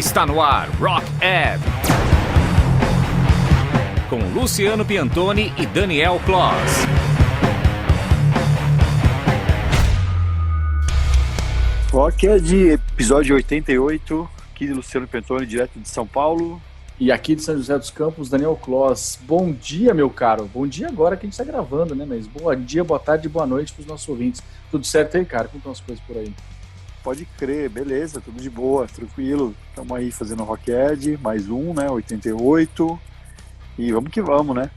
Está no ar Rock Ed, com Luciano Piantoni e Daniel Kloss. Rock Ed, episódio 88, aqui de Luciano Piantoni, direto de São Paulo. E aqui de São José dos Campos, Daniel Kloss. Bom dia, meu caro. Bom dia agora que a gente está gravando, né? Mas bom dia, boa tarde e boa noite para os nossos ouvintes. Tudo certo aí, cara? Como estão as coisas por aí? Pode crer, beleza, tudo de boa, tranquilo. Estamos aí fazendo Rock Ed, mais um, né? 88. E vamos que vamos, né?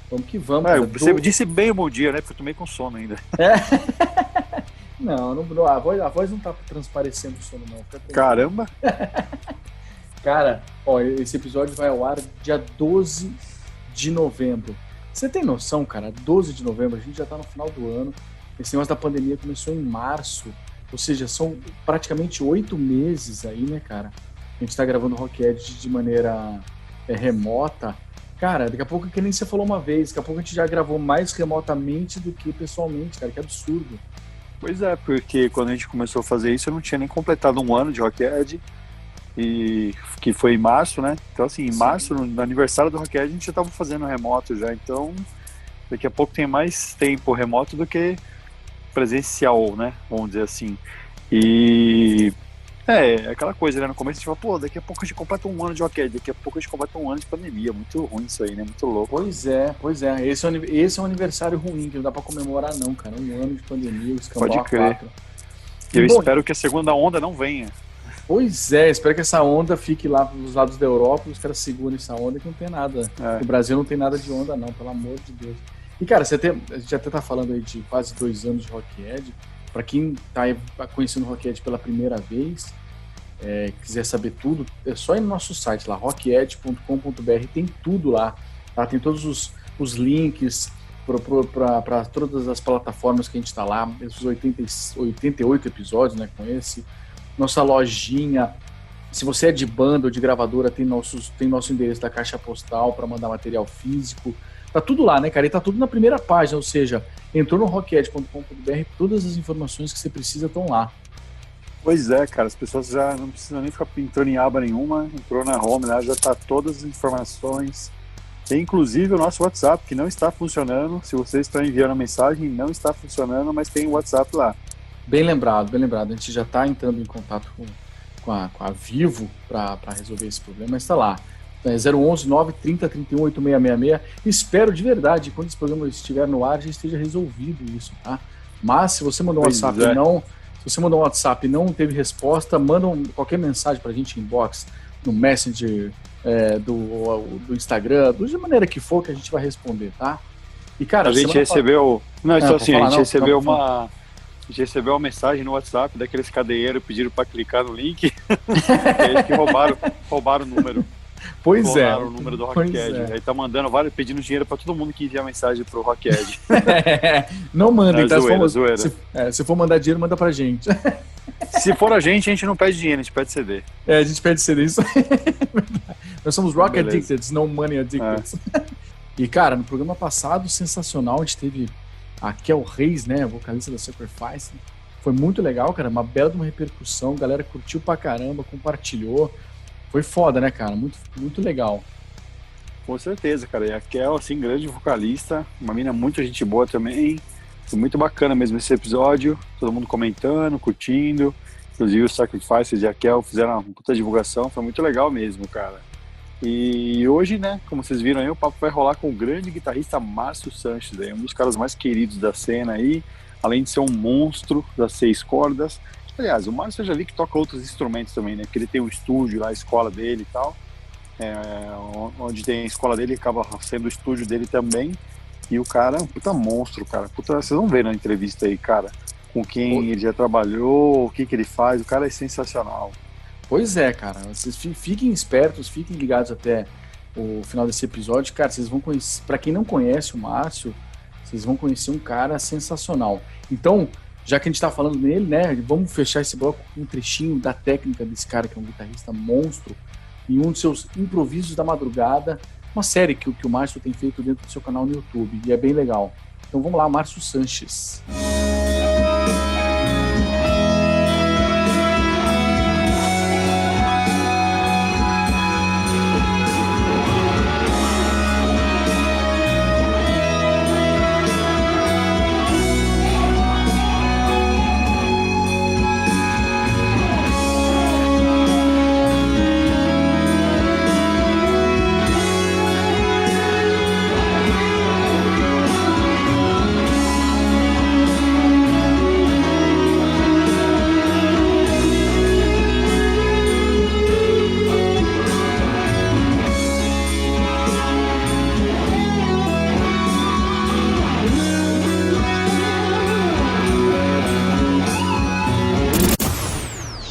Vamos que vamos. Você disse bem o bom dia, né? Porque eu tomei com sono ainda. Não, a voz não tá transparecendo o sono, não. Caramba! Cara, ó, esse episódio vai ao ar dia 12 de novembro. Você tem noção, cara? 12 de novembro, a gente já tá no final do ano. Esse negócio da pandemia começou em março. Ou seja, são praticamente 8 meses aí, né, cara? A gente tá gravando o Rock Ed de maneira remota. Cara, daqui a pouco, que nem você falou uma vez, daqui a pouco a gente já gravou mais remotamente do que pessoalmente, cara. Que absurdo. Pois é, porque quando a gente começou a fazer isso, eu não tinha nem completado um ano de Rock Ed. E que foi em março, né? Então, assim, em março, no aniversário do Rock Ed, a gente já estava fazendo remoto já. Então, daqui a pouco tem mais tempo remoto do que presencial, né? Vamos dizer assim. E é aquela coisa, né? No começo a gente fala, pô, daqui a pouco a gente completa um ano de Rock Ed, daqui a pouco a gente completa um ano de pandemia. Muito ruim isso aí, né? Muito louco. Pois é. Esse é um aniversário ruim, que não dá pra comemorar, não, cara. Um ano de pandemia, Pode crer. Eu espero que a segunda onda não venha. Pois é, espero que essa onda fique lá dos lados da Europa e os caras segurem essa onda, que não tem nada. O Brasil não tem nada de onda, não, pelo amor de Deus. E, cara, a gente até tá falando aí de quase 2 anos de Rock Ed. Pra quem tá conhecendo o Rock Ed pela primeira vez, quiser saber tudo, é só ir no nosso site lá, rocked.com.br, tem tudo lá, tá? Tem todos os links para todas as plataformas que a gente tá lá, esses 88 episódios, né, com esse. Nossa lojinha, se você é de banda ou de gravadora, tem nosso endereço da caixa postal para mandar material físico. Tá tudo lá, né, cara? E tá tudo na primeira página, ou seja, entrou no rocked.com.br, todas as informações que você precisa estão lá. Pois é, cara, as pessoas já não precisam nem ficar entrando em aba nenhuma, entrou na home lá, já tá todas as informações. Tem inclusive o nosso WhatsApp, que não está funcionando. Se vocês estão enviando a mensagem, não está funcionando, mas tem o WhatsApp lá. Bem lembrado. A gente já está entrando em contato com a Vivo para resolver esse problema, mas está lá. É 011 930 31 8666. Espero de verdade, quando esse programa estiver no ar, já esteja resolvido isso, tá? Mas se você mandou um WhatsApp e não teve resposta, manda qualquer mensagem para a gente em inbox, no Messenger, do Instagram, de maneira que for, que a gente vai responder, tá? E, cara, a gente recebeu... Não, então assim, a gente recebeu uma... A gente recebeu uma mensagem no WhatsApp daqueles cadeieiros pedindo para clicar no link. Eles que roubaram o número. Pois é. Roubaram o número do Rock Ed. Aí tá mandando pedindo dinheiro para todo mundo que envia mensagem pro Rock Ed. Não manda, tá? Zoeira. Se for mandar dinheiro, manda pra gente. Se for a gente não pede dinheiro, a gente pede CD. A gente pede CD, isso. Nós somos Rock Addicted, não Money Addicted. E, cara, no programa passado, sensacional, a gente teve a Kel Reis, né, vocalista da Sacrifice. Foi muito legal, cara, uma bela de uma repercussão, a galera curtiu pra caramba, compartilhou. Foi foda, né, cara, muito, muito legal. Com certeza, cara, e a Kel, assim, grande vocalista, uma mina muito gente boa também. Foi muito bacana mesmo esse episódio, todo mundo comentando, curtindo. Inclusive o Sacrifice e a Kel fizeram uma puta divulgação, foi muito legal mesmo, cara. E hoje, né, como vocês viram aí, o papo vai rolar com o grande guitarrista Márcio Sanches, aí, um dos caras mais queridos da cena aí, além de ser um monstro das 6 cordas. Aliás, o Márcio eu já vi que toca outros instrumentos também, né, porque ele tem um estúdio lá, a escola dele e tal, onde tem a escola dele, acaba sendo o estúdio dele também, e o cara é um puta monstro, cara, vocês vão ver na entrevista aí, cara, com quem ele já trabalhou, o que ele faz, o cara é sensacional. Pois é, cara, vocês fiquem espertos, fiquem ligados até o final desse episódio, cara, vocês vão conhecer, pra quem não conhece o Márcio, vocês vão conhecer um cara sensacional. Então, já que a gente tá falando nele, né, vamos fechar esse bloco com um trechinho da técnica desse cara, que é um guitarrista monstro, em um dos seus improvisos da madrugada, uma série que o Márcio tem feito dentro do seu canal no YouTube, e é bem legal. Então vamos lá, Márcio Sanches.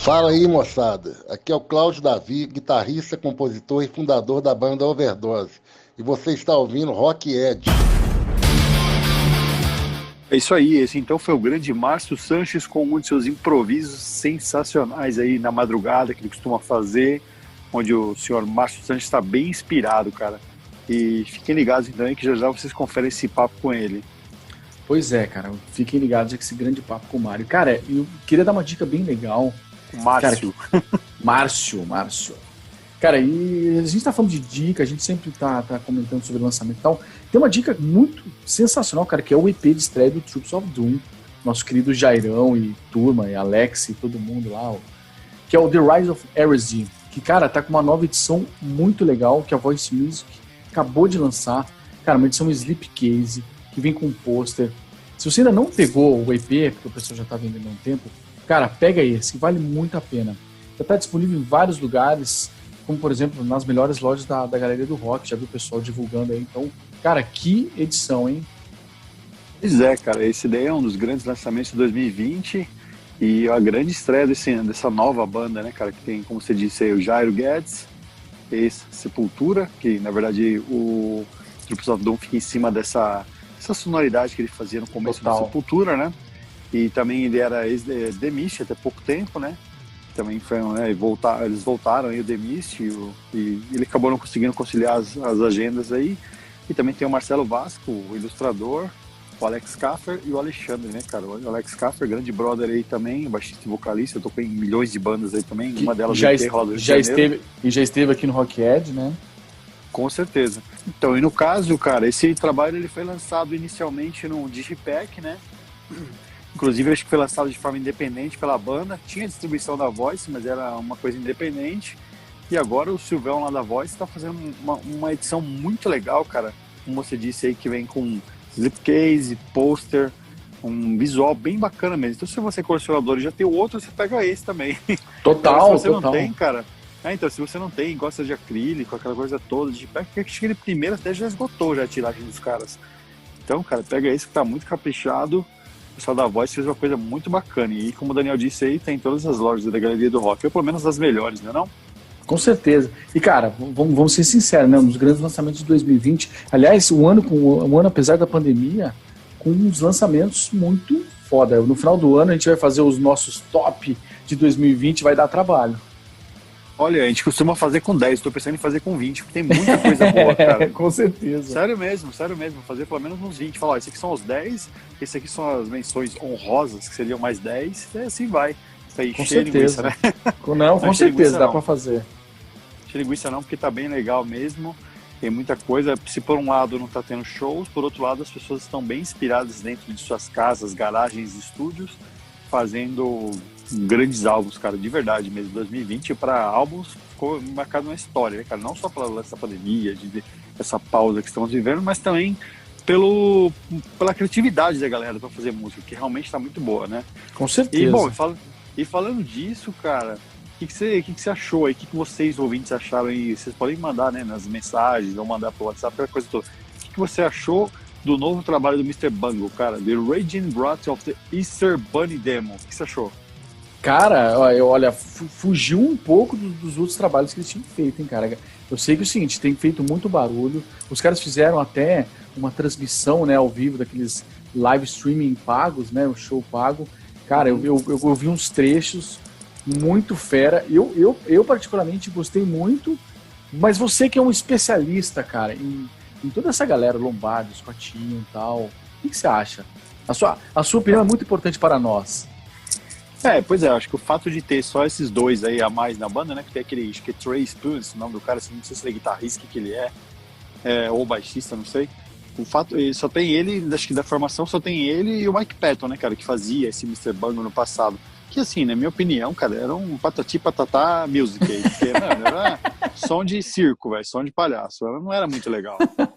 Fala aí, moçada. Aqui é o Cláudio Davi, guitarrista, compositor e fundador da banda Overdose. E você está ouvindo Rock Ed. É isso aí, esse então foi o grande Márcio Sanches com um de seus improvisos sensacionais aí na madrugada que ele costuma fazer, onde o senhor Márcio Sanches está bem inspirado, cara. E fiquem ligados então aí que já já vocês conferem esse papo com ele. Pois é, cara, fiquem ligados com esse grande papo com o Mário. Cara, eu queria dar uma dica bem legal. Márcio. Cara, Márcio. Cara, e a gente tá falando de dica, a gente sempre tá comentando sobre lançamento e tal. Tem uma dica muito sensacional, cara, que é o EP de estreia do Troops of Doom. Nosso querido Jairão e turma, e Alex e todo mundo lá, que é o The Rise of Heresy. Que, cara, tá com uma nova edição muito legal, que a Voice Music acabou de lançar. Cara, uma edição Slipcase, que vem com um pôster. Se você ainda não pegou o EP, porque o pessoal já tá vendendo há um tempo, cara, pega esse, que vale muito a pena. Já tá disponível em vários lugares, como, por exemplo, nas melhores lojas da Galeria do Rock. Já viu o pessoal divulgando aí. Então, cara, que edição, hein? Pois é, cara, esse daí é um dos grandes lançamentos de 2020 e a grande estreia dessa nova banda, né, cara, que tem, como você disse aí, o Jairo Guedes, ex-Sepultura, que, na verdade, o Troops of Doom fica em cima dessa sonoridade que ele fazia no começo da Sepultura, né? E também ele era ex-The Mist até pouco tempo, né? Também foi, né, eles voltaram aí o The Mist e ele acabou não conseguindo conciliar as agendas aí. E também tem o Marcelo Vasco, o ilustrador, o Alex Kaffer e o Alexandre, né, cara? O Alex Kaffer, grande brother aí também, baixista e vocalista, eu tocou em milhões de bandas aí também, uma delas já esteve aqui no Rock Ed, né? Com certeza. Então, e no caso, cara, esse trabalho ele foi lançado inicialmente no Digipack, né? Inclusive, acho que foi lançado de forma independente pela banda. Tinha distribuição da Voice, mas era uma coisa independente. E agora o Silvão lá da Voice está fazendo uma edição muito legal, cara. Como você disse aí, que vem com slipcase, pôster, um visual bem bacana mesmo. Então, se você é colecionador e já tem o outro, você pega esse também. Total, então, se você total. não tem, cara... então, se você não tem, gosta de acrílico, aquela coisa toda, de pé, acho que ele primeiro até já esgotou já a tiragem dos caras. Então, cara, pega esse que tá muito caprichado. O pessoal da Voice fez uma coisa muito bacana. E como o Daniel disse aí, tem todas as lojas da Galeria do Rock, ou pelo menos as melhores, né não? Com certeza. E, cara, vamos ser sinceros, né? Um dos grandes lançamentos de 2020. Aliás, um ano, apesar da pandemia, com uns lançamentos muito foda. No final do ano, a gente vai fazer os nossos top de 2020, vai dar trabalho. Olha, a gente costuma fazer com 10, estou pensando em fazer com 20, porque tem muita coisa boa, cara. Com certeza. Sério mesmo, vou fazer pelo menos uns 20. Falar, esse aqui são os 10, esse aqui são as menções honrosas, que seriam mais 10, e assim vai. Isso aí, com certeza. Linguiça, né? Não, com certeza, dá pra fazer. Cheio linguiça não, porque tá bem legal mesmo, tem muita coisa. Se por um lado não tá tendo shows, por outro lado as pessoas estão bem inspiradas dentro de suas casas, garagens, estúdios, fazendo grandes álbuns, cara, de verdade mesmo. 2020 para álbuns ficou marcado na história, né, cara? Não só pela essa pandemia, essa pausa que estamos vivendo, mas também pela criatividade da galera para fazer música, que realmente está muito boa, né? Com certeza. E, bom, falando disso, cara, o que você achou aí? O que vocês, ouvintes, acharam aí? Vocês podem mandar, né, nas mensagens, ou mandar pro WhatsApp, aquela coisa toda. O que você achou do novo trabalho do Mr. Bungle, cara? The Raging Wrath of the Easter Bunny Demo. O que você achou? Cara, olha, fugiu um pouco dos outros trabalhos que eles tinham feito, hein, cara. Eu sei que é o seguinte, tem feito muito barulho. Os caras fizeram até uma transmissão, né, ao vivo daqueles live streaming pagos, né, o show pago. Cara, eu vi uns trechos muito fera. Eu particularmente gostei muito, mas você que é um especialista, cara, em toda essa galera, Lombardi, Scottinho e tal, o que você acha? A sua opinião é muito importante para nós. Pois é, acho que o fato de ter só esses dois aí a mais na banda, né, que tem aquele, acho que é Trey Spence, o nome do cara, não sei se ele é guitarrista, que ele ou baixista, não sei. O fato, só tem ele, acho que da formação só tem ele e o Mike Patton, né, cara, que fazia esse Mr. Bungle no passado. Que assim, na minha opinião, cara, era um patati patatá music aí, porque, mano, era som de circo, velho, som de palhaço, não era muito legal.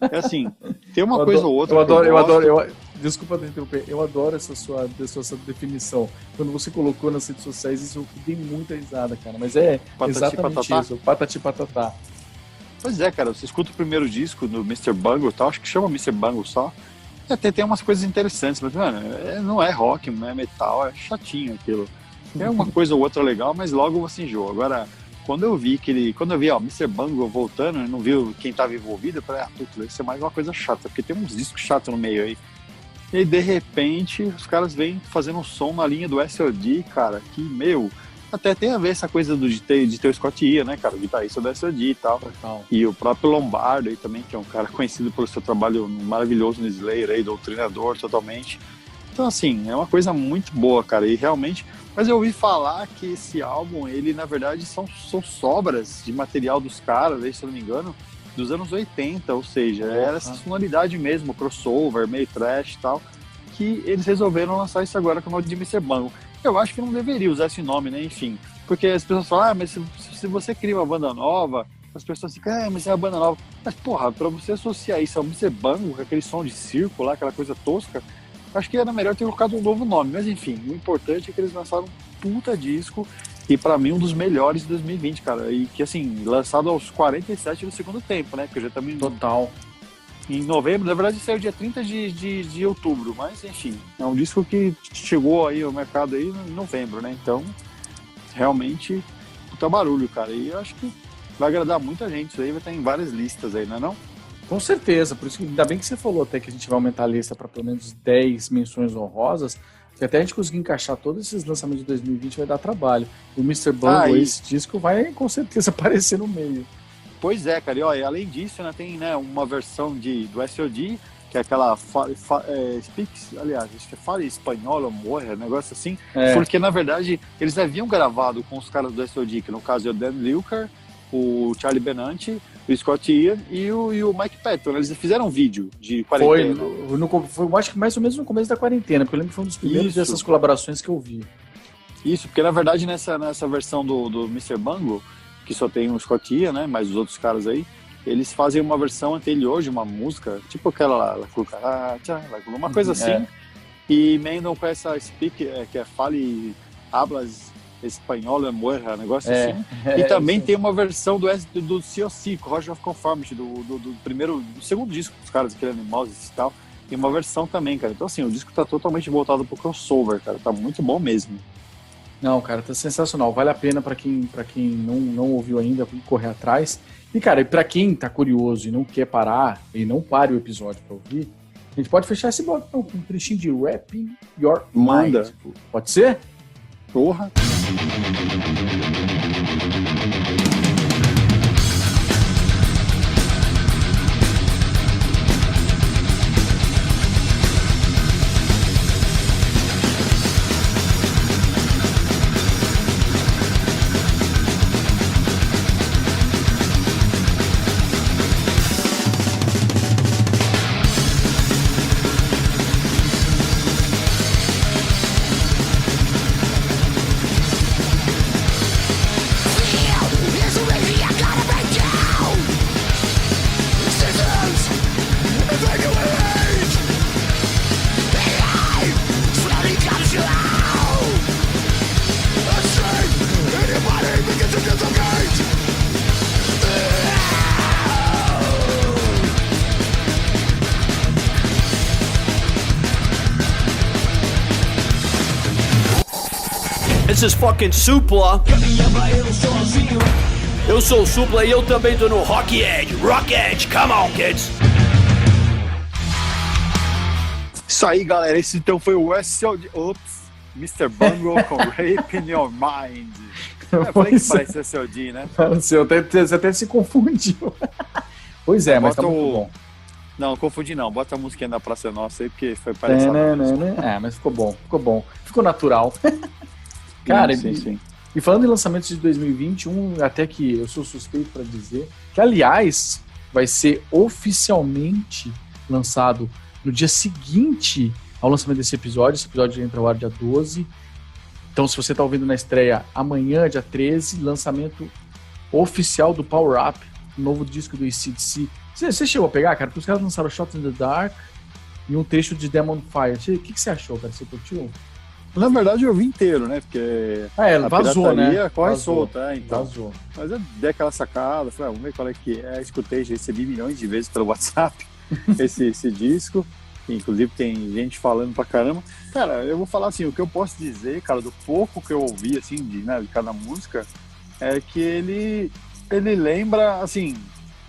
É assim, tem uma coisa ou outra. Eu adoro, desculpa te interromper, eu adoro essa sua definição. Quando você colocou nas redes sociais, isso eu dei muita risada, cara, mas é patati exatamente patatá. Isso, patati patatá. Pois é, cara, você escuta o primeiro disco do Mr. Bungle e tal, acho que chama Mr. Bungle só, e até tem umas coisas interessantes, mas, mano, não é rock, não é metal, é chatinho aquilo. É uma coisa ou outra legal, mas logo você enjoa. Agora, quando eu vi, ó, Mr. Bungle voltando, eu não vi quem tava envolvido, eu falei, putz, vai ser mais uma coisa chata, porque tem uns discos chatos no meio aí. E aí, de repente, os caras vêm fazendo um som na linha do SOD, cara, que, até tem a ver essa coisa de ter o Scott Ian, né, cara, o guitarrista do SOD e tal. E o próprio Lombardo aí também, que é um cara conhecido pelo seu trabalho maravilhoso no Slayer aí, doutrinador totalmente. Então, assim, é uma coisa muito boa, cara, e realmente... Mas eu ouvi falar que esse álbum, ele, na verdade, são sobras de material dos caras, aí, se eu não me engano, dos anos 80, ou seja, era essa sonoridade mesmo, crossover, meio trash e tal, que eles resolveram lançar isso agora com o nome de Mr. Bungle. Eu acho que não deveria usar esse nome, né, enfim, porque as pessoas falam, mas se você cria uma banda nova, as pessoas ficam, mas é uma banda nova. Mas, porra, pra você associar isso ao Mr. Bungle, com aquele som de circo lá, aquela coisa tosca, acho que era melhor ter colocado um novo nome, mas enfim, o importante é que eles lançaram um puta disco, e pra mim um dos melhores de 2020, cara, e que assim, lançado aos 47 do segundo tempo, né, porque já estamos em novembro, na verdade saiu dia 30 de outubro, mas enfim, é um disco que chegou aí ao mercado aí em novembro, né, então realmente puta barulho, cara, e eu acho que vai agradar muita gente, isso aí vai estar em várias listas aí, não é não? Com certeza, por isso que ainda bem que você falou até que a gente vai aumentar a lista para pelo menos 10 menções honrosas, porque até a gente conseguir encaixar todos esses lançamentos de 2020 vai dar trabalho. E o Mr. Bungle, esse disco, vai com certeza aparecer no meio. Pois é, cara, e olha, além disso, né, tem, né, uma versão do SOD, que é aquela aliás, acho que é Fale Espanhol, Morra, negócio assim, porque na verdade eles haviam gravado com os caras do SOD, que no caso é o Dan Lilker, o Charlie Benante, o Scott Ian e o Mike Patton. Eles fizeram um vídeo de quarentena. Foi acho que mais ou menos no começo da quarentena, porque eu lembro que foi um dos primeiros dessas colaborações que eu vi. Isso, porque na verdade nessa versão do Mr. Bungle, que só tem o Scott Ian, né, mas os outros caras aí, eles fazem uma versão anterior de uma música, tipo aquela lá, uma coisa assim, e emendam com essa speak, que é Fale Hablas Espanhol, Morra, negócio assim. E também tem uma versão do COC, Roger of Conformity, do segundo disco dos caras, aquele Animals e tal. Tem uma versão também, cara. Então, assim, o disco tá totalmente voltado pro crossover, cara. Tá muito bom mesmo. Não, cara, tá sensacional. Vale a pena pra quem não ouviu ainda correr atrás. E, cara, e pra quem tá curioso e não quer parar, e não pare o episódio pra ouvir, a gente pode fechar esse bloco com um trechinho de Wrapping Your Mind. Pode ser? Porra! This is fucking Supla. Eu sou o Supla e eu também tô no Rock Edge. Rock Edge, come on, kids. Isso aí, galera. Esse então foi o SOD. Ops, Mr. Bungle com Rape in Your Mind. Eu falei que parece SOD, né? Você até se confundiu. Pois é, mas tá muito bom. Não, confundi não. Bota a musiquinha da Praça Nossa aí, porque foi parecendo. Mas ficou bom. Ficou natural. Cara, sim. E falando em lançamentos de 2021, até que eu sou suspeito para dizer, que aliás vai ser oficialmente lançado no dia seguinte ao lançamento desse episódio. Esse episódio entra ao ar dia 12. Então, se você está ouvindo na estreia amanhã, dia 13, lançamento oficial do Power Up, novo disco do AC/DC. Você chegou a pegar, cara? Porque os caras lançaram Shot in the Dark e um trecho de Demon Fire. O que você achou, cara? Você curtiu? Na verdade, eu vi inteiro, né? Porque vazou, né? Corre solta, então. Vazou. Mas eu dei aquela sacada, falei, vamos ver qual é que é. Escutei, já recebi milhões de vezes pelo WhatsApp esse disco. Inclusive tem gente falando pra caramba. Cara, eu vou falar assim, o que eu posso dizer, cara, do pouco que eu ouvi, assim, de cada música, é que ele lembra, assim,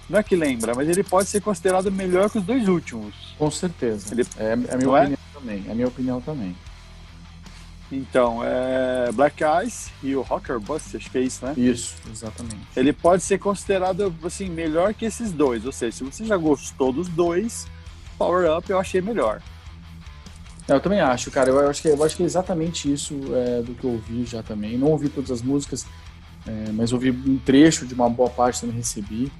não é que lembra, mas ele pode ser considerado melhor que os dois últimos. Com certeza. Ele, é a minha opinião também. É a minha opinião também. Então, Black Eyes e o Rocker Bust, acho que é isso, né? Isso, exatamente. Ele pode ser considerado, assim, melhor que esses dois. Ou seja, se você já gostou dos dois, Power Up eu achei melhor. Eu também acho, cara. Eu acho que é exatamente isso do que eu ouvi já também. Não ouvi todas as músicas, mas ouvi um trecho de uma boa parte, também recebi.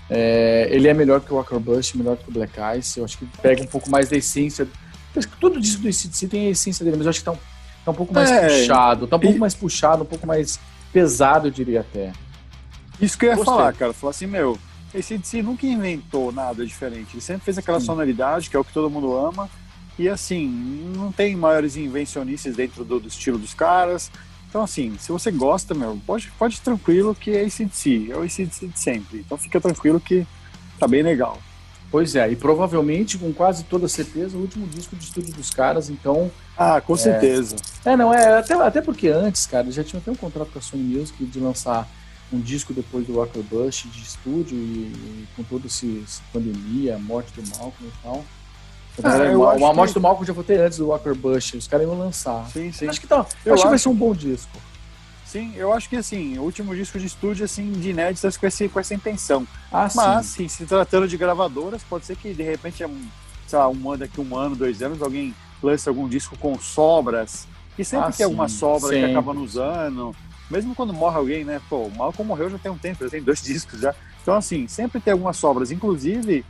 Ele é melhor que o Walker Bush, melhor que o Black Eyes. Eu acho que pega um pouco mais da essência. Acho que todo disco do AC/DC tem a essência dele, mas eu acho que tá um pouco mais puxado. Tá um pouco mais puxado, um pouco mais pesado, eu diria até. Isso que eu ia falar, cara. Falar assim, AC/DC nunca inventou nada diferente. Ele sempre fez aquela sonoridade, que é o que todo mundo ama. E assim, não tem maiores invencionices dentro do estilo dos caras. Então assim, se você gosta, pode ir tranquilo que é AC/DC. É o AC/DC de sempre. Então fica tranquilo que tá bem legal. Pois é, e provavelmente, com quase toda certeza, o último disco de estúdio dos caras, então... Ah, com certeza. Até porque antes, cara, já tinha até um contrato com a Sony Music de lançar um disco depois do Walker Bush de estúdio e com toda essa pandemia, a morte do Malcolm e tal. A morte do Malcolm já foi até antes do Walker Bush, os caras iam lançar. Sim. Acho que vai ser um bom disco. Sim, eu acho que assim, o último disco de estúdio assim, de inéditas com essa intenção. Mas, sim, se tratando de gravadoras, pode ser que de repente, sei lá, daqui um ano, 2 anos, alguém lance algum disco com sobras. E sempre tem alguma sobra que acaba usando. Mesmo quando morre alguém, né? Pô, o Malcolm morreu já tem um tempo, já tem 2 discos já. Então, assim, sempre tem algumas sobras. Inclusive,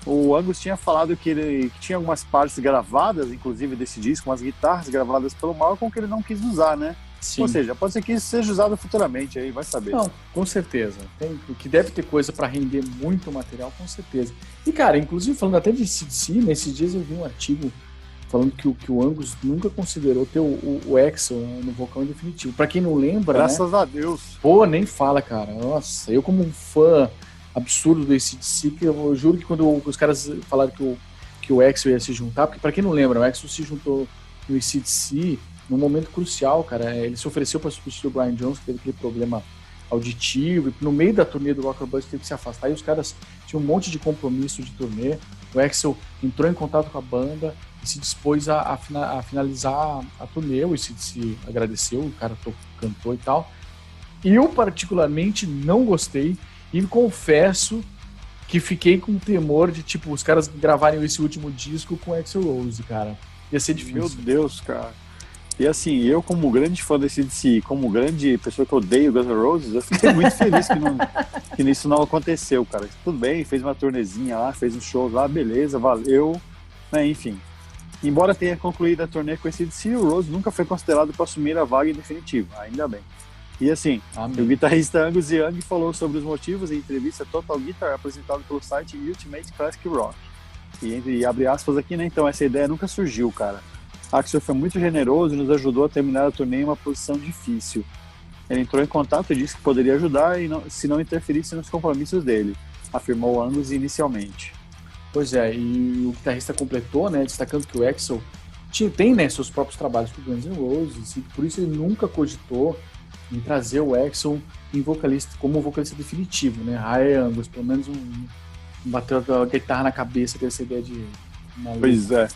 o Angus tinha falado que tinha algumas partes gravadas, inclusive desse disco, umas guitarras gravadas pelo Malcolm que ele não quis usar, né? Sim. Ou seja, pode ser que isso seja usado futuramente, aí vai saber. Não, com certeza. Que deve ter coisa para render muito material, com certeza. E, cara, inclusive falando até de AC/DC, nesses dias eu vi um artigo falando que o Angus nunca considerou ter o Axl no vocal em definitivo. Para quem não lembra, graças a Deus. Pô, nem fala, cara. Nossa, eu como um fã absurdo do AC/DC, que eu juro que quando os caras falaram que o Axl ia se juntar, porque para quem não lembra, o Axl se juntou no AC/DC num momento crucial, cara. Ele se ofereceu para substituir o Brian Jones, que teve aquele problema auditivo, e no meio da turnê do Walker Bush teve que se afastar, e os caras tinham um monte de compromisso de turnê. O Axl entrou em contato com a banda e se dispôs a finalizar a turnê. O AC/DC agradeceu, o cara cantou e tal. E eu particularmente não gostei, e confesso que fiquei com temor de, tipo, os caras gravarem esse último disco com Axl Rose, cara. Ia ser difícil. Meu Deus, cara. E assim, eu como grande fã desse DC, como grande pessoa que odeio Guns N' Roses, eu fiquei muito feliz que isso não aconteceu, cara. Tudo bem, fez uma turnezinha lá, fez um show lá, beleza, valeu, né, enfim. Embora tenha concluído a turnê com esse DC, o Rose nunca foi considerado para assumir a vaga em definitivo, ainda bem. E assim, o guitarrista Angus Young falou sobre os motivos em entrevista Total Guitar, apresentado pelo site Ultimate Classic Rock. E abre aspas aqui, né, então essa ideia nunca surgiu, cara. Axl foi muito generoso e nos ajudou a terminar a turnê em uma posição difícil. Ele entrou em contato e disse que poderia ajudar se não interferisse nos compromissos dele, afirmou Angus inicialmente. Pois é, e o guitarrista completou, né, destacando que o Axl tem, né, seus próprios trabalhos com o Guns N' Roses, e por isso ele nunca cogitou em trazer o Axl como vocalista definitivo, né? Angus, pelo menos bateu a guitarra na cabeça dessa ideia de... Pois é.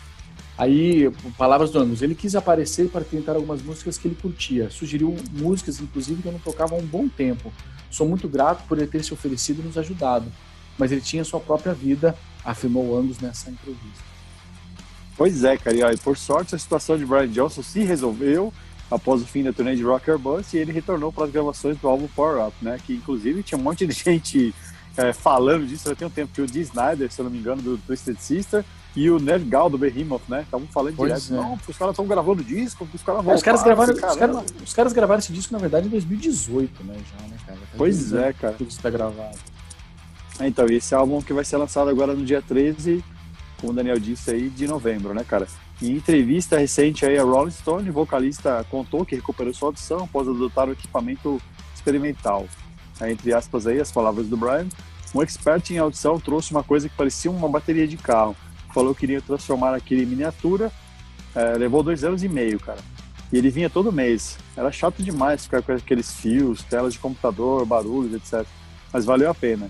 Aí, palavras do Angus, ele quis aparecer para tentar algumas músicas que ele curtia. Sugeriu músicas, inclusive, que eu não tocava há um bom tempo. Sou muito grato por ele ter se oferecido e nos ajudado. Mas ele tinha sua própria vida, afirmou Angus nessa entrevista. Pois é, cara. E por sorte, a situação de Brian Johnson se resolveu após o fim da turnê de Rocker Bust e ele retornou para as gravações do álbum Power Up, né? Que, inclusive, tinha um monte de gente falando disso já tem um tempo. Que o Dee Snider, se eu não me engano, do Twisted Sister, e o Nergal do Behemoth, né? Estavam falando direto. Não, os caras estão gravando disco, os caras vão. Os caras gravaram esse disco, na verdade, em 2018, né? Já, né, cara? Pois é, cara. Tudo está gravado. Então, esse álbum que vai ser lançado agora no dia 13, como o Daniel disse aí, de novembro, né, cara? Em entrevista recente aí, a Rolling Stone, o vocalista contou que recuperou sua audição após adotar o equipamento experimental. Aí, entre aspas aí, as palavras do Brian, um expert em audição trouxe uma coisa que parecia uma bateria de carro. falou que iria transformar aquele em miniatura, levou 2 anos e meio, cara. E ele vinha todo mês. Era chato demais ficar com aqueles fios, telas de computador, barulhos, etc. Mas valeu a pena.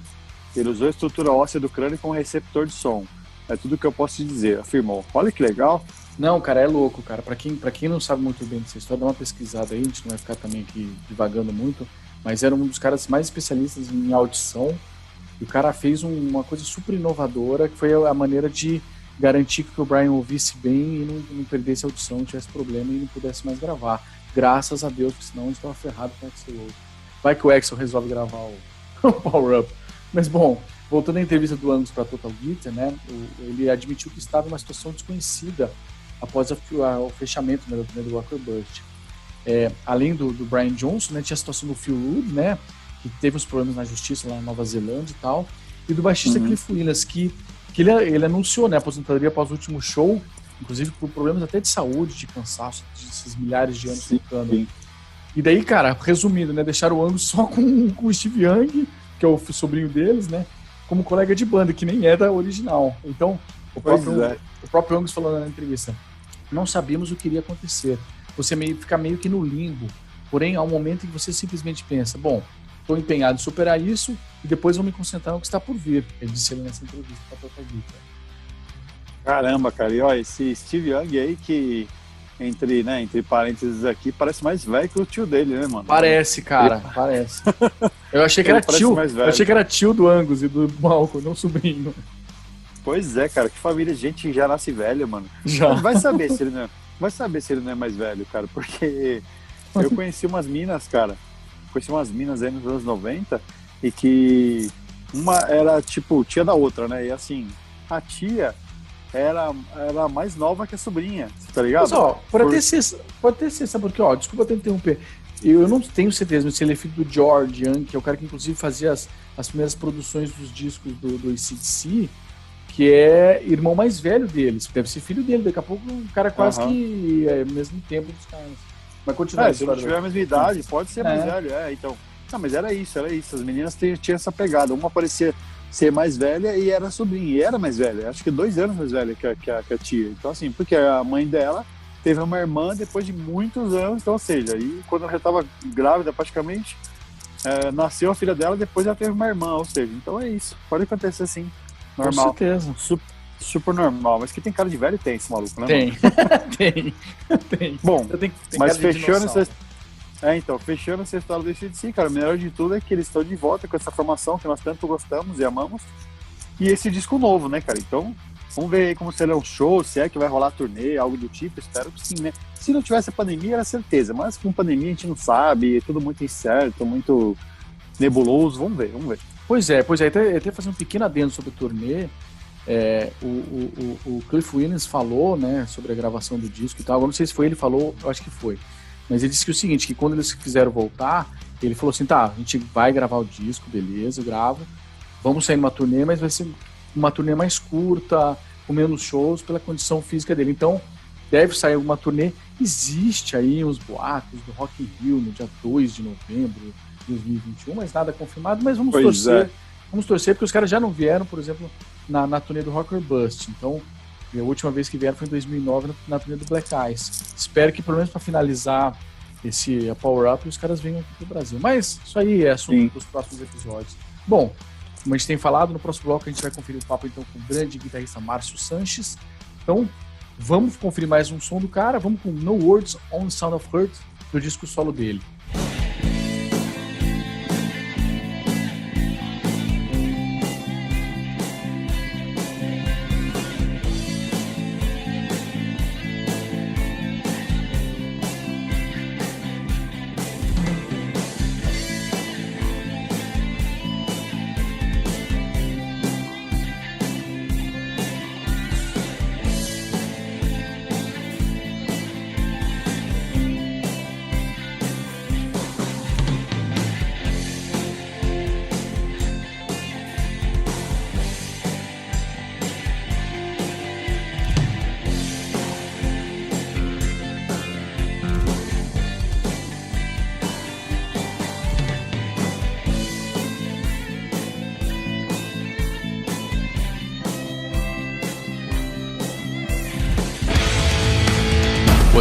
Ele usou a estrutura óssea do crânio como receptor de som. É tudo que eu posso te dizer, afirmou. Olha que legal. Não, cara, é louco, cara. Pra quem não sabe muito bem dessa história, dá uma pesquisada aí, a gente não vai ficar também aqui divagando muito, mas era um dos caras mais especialistas em audição, e o cara fez uma coisa super inovadora, que foi a maneira de garantir que o Brian ouvisse bem e não perdesse a audição, não tivesse problema e não pudesse mais gravar. Graças a Deus, porque senão a gente tava ferrado com o Axl Rose. Vai que o Axl resolve gravar o Power Up. Mas bom, voltando à entrevista do Angus para Total Guitar, né, ele admitiu que estava em uma situação desconhecida após o fechamento, né, do Rocker Burst. Além do Brian Johnson, né, tinha a situação do Phil Wood, né, que teve uns problemas na justiça lá na Nova Zelândia e tal, e do baixista Cliff Williams, que ele anunciou, né, a aposentadoria após o último show, inclusive por problemas até de saúde, de cansaço, desses milhares de anos tocando. E daí, cara, resumindo, né, deixaram o Angus só com o Steve Young, que é o sobrinho deles, né, como colega de banda, que nem é da original. Então, o próprio Angus falou na entrevista, não sabíamos o que iria acontecer. Você fica meio que no limbo, porém há um momento em que você simplesmente pensa, bom, estou empenhado em superar isso e depois vou me concentrar no que está por vir. Ele disse ele nessa entrevista para a Total Guitar. Caramba, cara, e olha, esse Steve Young aí que, entre parênteses aqui, parece mais velho que o tio dele, né, mano? Parece, cara, parece. Eu achei que era tio, do Angus e do Malcolm, não sobrinho. Pois é, cara, que família de gente já nasce velha, mano. Já. Vai saber se ele não é mais velho, cara, porque eu conheci umas minas, cara, aí nos anos 90, e que uma era, tipo, tia da outra, né, e assim, a tia era mais nova que a sobrinha, tá ligado? Mas, ó, pode ter ser, sabe por quê? Ó, desculpa até interromper, eu não tenho certeza, mas se ele é filho do George Young, que é o cara que inclusive fazia as primeiras produções dos discos do AC/DC, que é irmão mais velho deles, deve ser filho dele, daqui a pouco o cara quase que é o mesmo tempo dos caras. Mas continua. Se não tiver a mesma idade, pode ser mais velho, então. Não, mas era isso, as meninas tinham essa pegada, uma parecia ser mais velha e era sobrinha, e era mais velha, acho que 2 anos mais velha que a tia, então assim, porque a mãe dela teve uma irmã depois de muitos anos, então, ou seja, aí quando ela já estava grávida praticamente, nasceu a filha dela, depois ela teve uma irmã, ou seja, então é isso, pode acontecer assim. Normal. Com certeza. Super normal. Mas que tem cara de velho, tem esse maluco, né? Tem. Bom, mas fechando essa história do AC/DC, cara, o melhor de tudo é que eles estão de volta com essa formação que nós tanto gostamos e amamos. E esse disco novo, né, cara? Então, vamos ver aí como será um show, se é que vai rolar turnê, algo do tipo. Espero que sim, né? Se não tivesse a pandemia, era certeza. Mas com pandemia a gente não sabe, é tudo muito incerto, muito nebuloso. Vamos ver. Pois é, até fazer um pequeno adendo sobre o turnê, o Cliff Williams falou, né, sobre a gravação do disco e tal, agora não sei se foi ele falou, eu acho que foi, mas ele disse que o seguinte, que quando eles quiseram voltar, ele falou assim, tá, a gente vai gravar o disco, beleza, grava, vamos sair numa turnê, mas vai ser uma turnê mais curta, com menos shows, pela condição física dele, então deve sair alguma turnê, existe aí uns boatos do Rock in Rio no dia 2 de novembro, 2021, mas nada confirmado, mas vamos torcer porque os caras já não vieram, por exemplo, na turnê do Rocker Bust, então a última vez que vieram foi em 2009 na turnê do Black Eyes. Espero que pelo menos para finalizar esse Power Up os caras venham aqui pro Brasil, mas isso aí é assunto dos próximos episódios. Bom, como a gente tem falado, no próximo bloco a gente vai conferir o papo então com o grande guitarrista Márcio Sanches, então vamos conferir mais um som do cara, vamos com No Words on Sound of Hurt, do disco solo dele.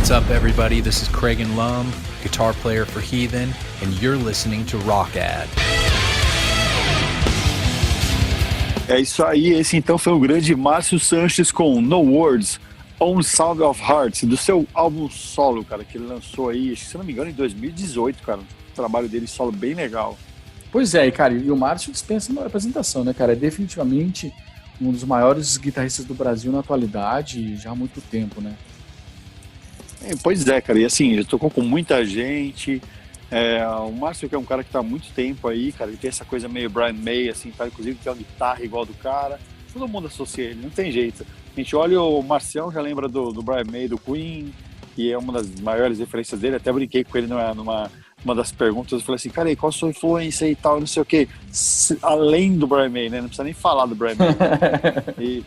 What's up, everybody? This is Craig Lum, guitar player for Heathen, and you're listening to Rock Ad. É isso aí, esse então foi o grande Márcio Sanches com No Words, On Sound of Hearts, do seu álbum solo, cara, que ele lançou aí, se eu não me engano, em 2018, cara. O trabalho dele solo bem legal. Pois é, cara, e o Márcio dispensa uma apresentação, né, cara? É definitivamente um dos maiores guitarristas do Brasil na atualidade, já há muito tempo, né? Pois é, cara, e assim, ele tocou com muita gente. O Márcio, que é um cara que tá há muito tempo aí, cara, ele tem essa coisa meio Brian May, assim, tá, inclusive tem uma guitarra igual do cara. Todo mundo associa ele, não tem jeito. A gente olha o Marcião, já lembra do Brian May, do Queen, que é uma das maiores referências dele. Até brinquei com ele numa das perguntas, eu falei assim, cara, e qual a sua influência e tal, não sei o quê, além do Brian May, né, não precisa nem falar do Brian May.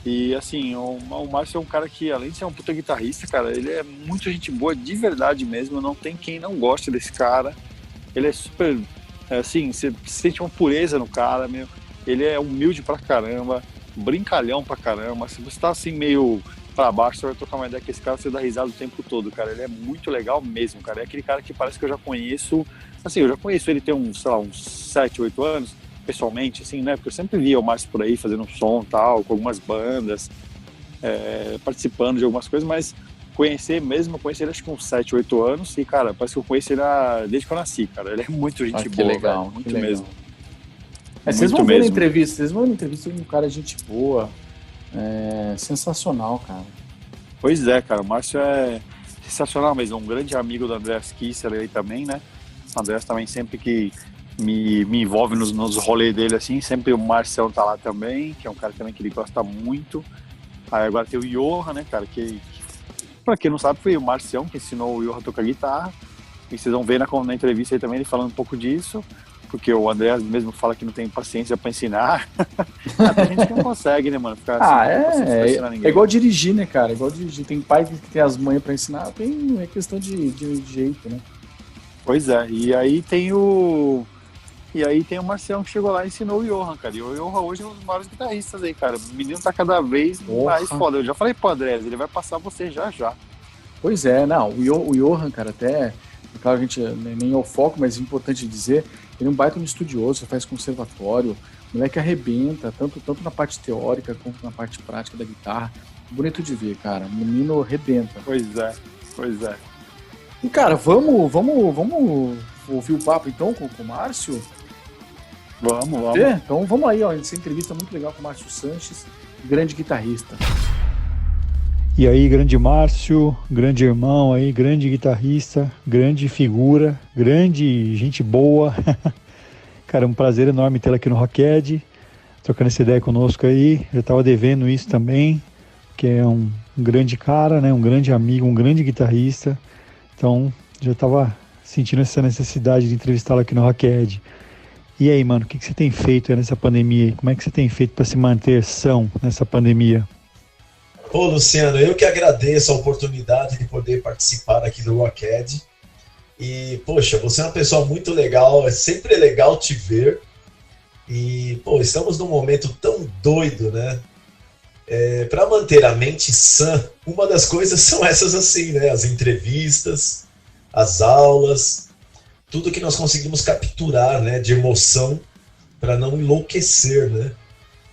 E assim, o Márcio é um cara que, além de ser um puta guitarrista, cara, ele é muito gente boa, de verdade mesmo, não tem quem não goste desse cara. Ele é super, assim, você sente uma pureza no cara, meu. Ele é humilde pra caramba, brincalhão pra caramba. Se você tá assim meio pra baixo, você vai trocar uma ideia com esse cara, você dá risada o tempo todo, cara. Ele é muito legal mesmo, cara. É aquele cara que parece que eu já conheço, assim, eu já conheço ele tem uns 7, 8 anos, pessoalmente, assim, né? Porque eu sempre via o Márcio por aí fazendo um som e tal, com algumas bandas, participando de algumas coisas, mas conheci ele acho que uns 7, 8 anos e, cara, parece que eu conheço ele desde que eu nasci, cara. Ele é muito gente boa, legal, velho, muito mesmo. Vocês vão ver na entrevista, um cara de gente boa, sensacional, cara. Pois é, cara, o Márcio é sensacional mesmo, um grande amigo do Andreas Kisser aí também, né? O Andreas também sempre que me envolve nos rolês dele, assim, sempre o Marcelo tá lá também, que é um cara também que ele gosta muito. Aí agora tem o Johan, né, cara, que pra quem não sabe, foi o Marcião que ensinou o Johan a tocar guitarra, e vocês vão ver na entrevista aí também ele falando um pouco disso, porque o André mesmo fala que não tem paciência pra ensinar. Tem gente que não consegue, né, mano, ficar assim, é igual dirigir, né, cara, tem pai que tem as manhas pra ensinar, é questão de jeito, né. Pois é, e aí tem o Marcião que chegou lá e ensinou o Johan, cara. E o Johan hoje é um dos maiores guitarristas aí, cara. O menino tá cada vez mais foda. Eu já falei pro Andrés, ele vai passar você já. Pois é, não, o Johan, cara, até, claro, a gente nem é o foco, mas é importante dizer, ele é um baita estudioso, faz conservatório, o moleque arrebenta, tanto na parte teórica quanto na parte prática da guitarra. Bonito de ver, cara, o menino arrebenta. Pois é. E, cara, vamos ouvir o papo, então, com o Márcio? Vamos. Então vamos aí, ó, essa entrevista muito legal com o Márcio Sanches, grande guitarrista. E aí, grande Márcio, grande irmão aí, grande guitarrista, grande figura, grande gente boa. Cara, é um prazer enorme tê-lo aqui no Rocked, trocando essa ideia conosco aí. Já estava devendo isso também, que é um grande cara, né, um grande amigo, um grande guitarrista. Então, já estava sentindo essa necessidade de entrevistá-lo aqui no Rocked. E aí, mano, o que você tem feito nessa pandemia? Como é que você tem feito para se manter são nessa pandemia? Ô, Luciano, eu que agradeço a oportunidade de poder participar aqui do Rocked. E, poxa, você é uma pessoa muito legal, é sempre legal te ver. E, pô, estamos num momento tão doido, né? Para manter a mente sã, uma das coisas são essas assim, né? As entrevistas, as aulas, tudo que nós conseguimos capturar, né, de emoção para não enlouquecer, né?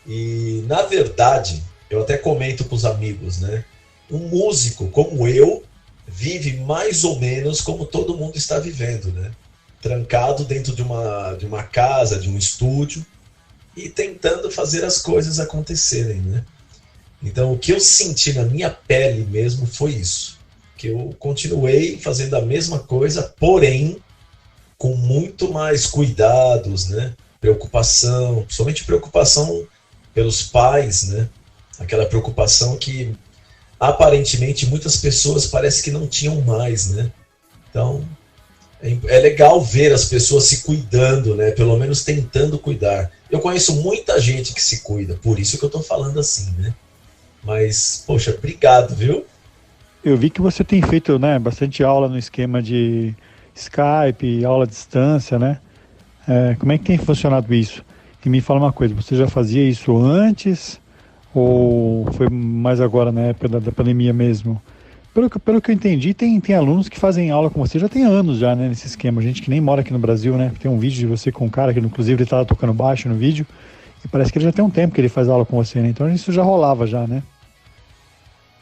E, na verdade, eu até comento com os amigos, né? Um músico como eu vive mais ou menos como todo mundo está vivendo, né? Trancado dentro de uma casa, de um estúdio e tentando fazer as coisas acontecerem, né? Então, o que eu senti na minha pele mesmo foi isso. Que eu continuei fazendo a mesma coisa, porém, com muito mais cuidados, né? Preocupação, somente preocupação pelos pais, né? Aquela preocupação que, aparentemente, muitas pessoas parece que não tinham mais, né? Então, é legal ver as pessoas se cuidando, né? Pelo menos tentando cuidar. Eu conheço muita gente que se cuida, por isso que eu tô falando assim, né? Mas, poxa, obrigado, viu? Eu vi que você tem feito, né, bastante aula no esquema de Skype, aula à distância, né? Como é que tem funcionado isso? E me fala uma coisa, você já fazia isso antes ou foi mais agora na época da pandemia mesmo? pelo que eu entendi, tem alunos que fazem aula com você já tem anos já, né, nesse esquema. Gente que nem mora aqui no Brasil, né? Tem um vídeo de você com um cara que, inclusive, ele tava tocando baixo no vídeo. E parece que ele já tem um tempo que ele faz aula com você, né? Então isso já rolava já, né?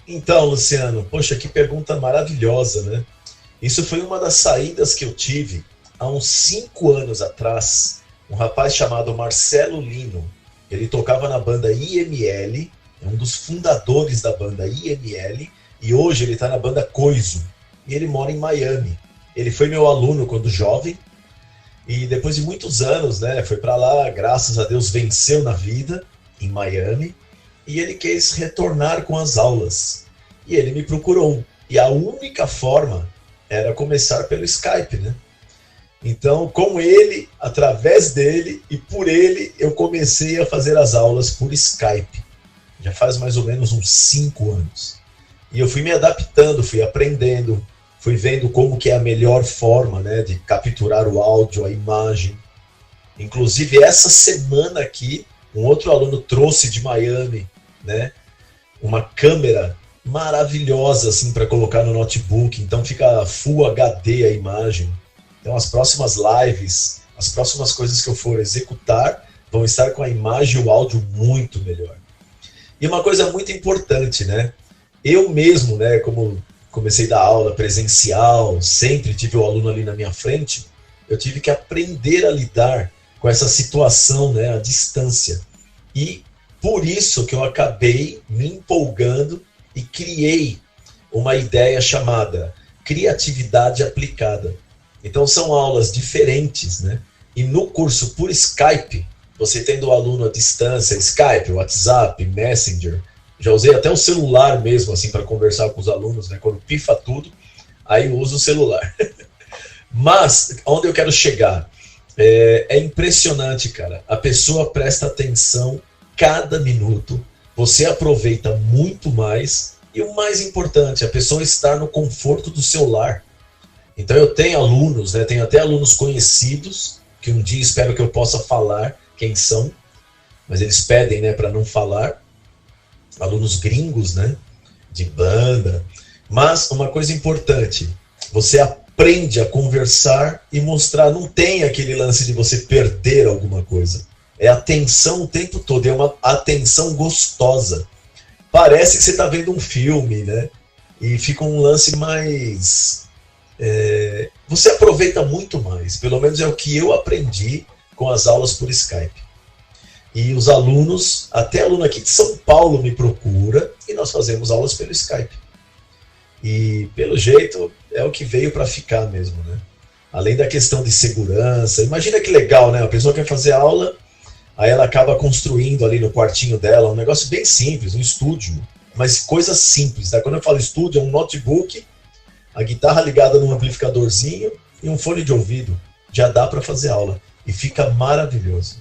Então, Luciano, poxa, que pergunta maravilhosa, né? Isso foi uma das saídas que eu tive há uns 5 anos atrás. Um rapaz chamado Marcelo Lino, ele tocava na banda IML, é um dos fundadores da banda IML, e hoje ele está na banda Coiso, e ele mora em Miami. Ele foi meu aluno quando jovem, e depois de muitos anos, né, foi para lá, graças a Deus venceu na vida, em Miami, e ele quis retornar com as aulas. E ele me procurou. E a única forma era começar pelo Skype, né? Então, com ele, através dele e por ele, eu comecei a fazer as aulas por Skype. Já faz mais ou menos uns 5 anos. E eu fui me adaptando, fui aprendendo, fui vendo como que é a melhor forma, né, de capturar o áudio, a imagem. Inclusive, essa semana aqui, um outro aluno trouxe de Miami, né, uma câmera maravilhosa assim para colocar no notebook, então fica Full HD a imagem. Então as próximas lives, as próximas coisas que eu for executar vão estar com a imagem e o áudio muito melhor. E uma coisa muito importante, né? Eu mesmo, né, como comecei a dar aula presencial, sempre tive o aluno ali na minha frente, eu tive que aprender a lidar com essa situação, né, à distância. E por isso que eu acabei me empolgando e criei uma ideia chamada criatividade aplicada. Então são aulas diferentes, né? E no curso por Skype, você tendo o aluno à distância, Skype, WhatsApp, Messenger, já usei até o celular mesmo, assim, para conversar com os alunos, né? Quando pifa tudo, aí eu uso o celular. Mas, onde eu quero chegar? É impressionante, cara. A pessoa presta atenção cada minuto, você aproveita muito mais, e o mais importante, a pessoa está no conforto do seu lar. Então eu tenho alunos, né, tenho até alunos conhecidos, que um dia espero que eu possa falar quem são, mas eles pedem, né, para não falar, alunos gringos, né, de banda. Mas uma coisa importante, você aprende a conversar e mostrar, não tem aquele lance de você perder alguma coisa. É atenção o tempo todo, é uma atenção gostosa. Parece que você está vendo um filme, né? E fica um lance mais... você aproveita muito mais, pelo menos é o que eu aprendi com as aulas por Skype. E os alunos, até aluno aqui de São Paulo me procura e nós fazemos aulas pelo Skype. E pelo jeito é o que veio para ficar mesmo, né? Além da questão de segurança, imagina que legal, né? A pessoa quer fazer aula, aí ela acaba construindo ali no quartinho dela um negócio bem simples, um estúdio, mas coisa simples, tá? Quando eu falo estúdio, é um notebook, a guitarra ligada num amplificadorzinho e um fone de ouvido. Já dá para fazer aula. E fica maravilhoso.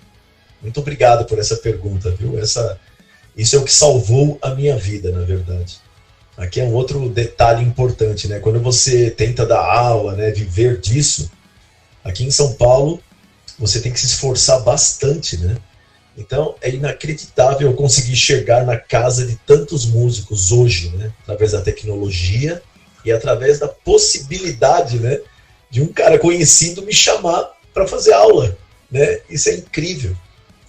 Muito obrigado por essa pergunta, viu? Isso é o que salvou a minha vida, na verdade. Aqui é um outro detalhe importante, né? Quando você tenta dar aula, né, viver disso, aqui em São Paulo, você tem que se esforçar bastante, né? Então, é inacreditável eu conseguir chegar na casa de tantos músicos hoje, né? Através da tecnologia e através da possibilidade, né, de um cara conhecido me chamar para fazer aula, né? Isso é incrível.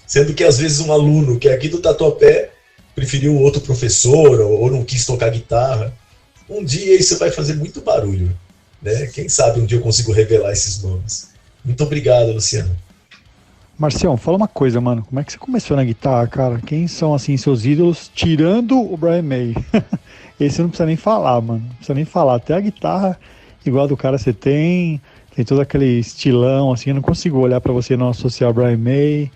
Sendo que, às vezes, um aluno que é aqui do Tatuapé preferiu outro professor ou não quis tocar guitarra. Um dia isso vai fazer muito barulho, né? Quem sabe um dia eu consigo revelar esses nomes. Muito obrigado, Luciano. Marcião, fala uma coisa, mano. Como é que você começou na guitarra, cara? Quem são, assim, seus ídolos, tirando o Brian May? Esse não precisa nem falar, mano. Não precisa nem falar. Até a guitarra igual a do cara você tem todo aquele estilão, assim. Eu não consigo olhar pra você e não associar o Brian May.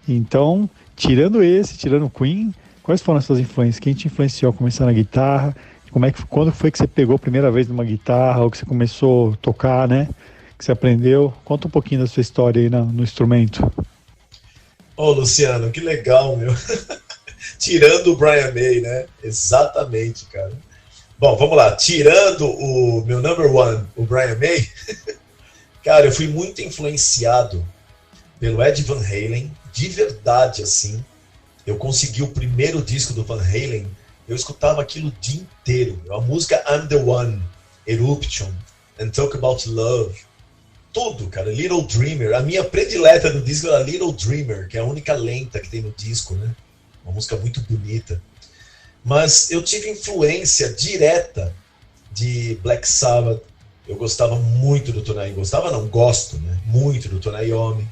Então, tirando o Queen, quais foram as suas influências? Quem te influenciou a começar na guitarra? Quando foi que você pegou a primeira vez numa guitarra, ou que você começou a tocar, né? Que você aprendeu? Conta um pouquinho da sua história aí no instrumento. Ô, Luciano, que legal, meu. Tirando o Brian May, né? Exatamente, cara. Bom, vamos lá. Tirando o meu number one, o Brian May, cara, eu fui muito influenciado pelo Ed Van Halen, de verdade, assim. Eu consegui o primeiro disco do Van Halen eu escutava aquilo o dia inteiro. A música I'm the One, Eruption, and Talk About Love, tudo, cara. Little Dreamer, a minha predileta do disco era Little Dreamer, que é a única lenta que tem no disco, né? Uma música muito bonita. Mas eu tive influência direta de Black Sabbath. Eu gostava muito do Tony Iommi. Gostava não, gosto, né? Muito do Tony Iommi.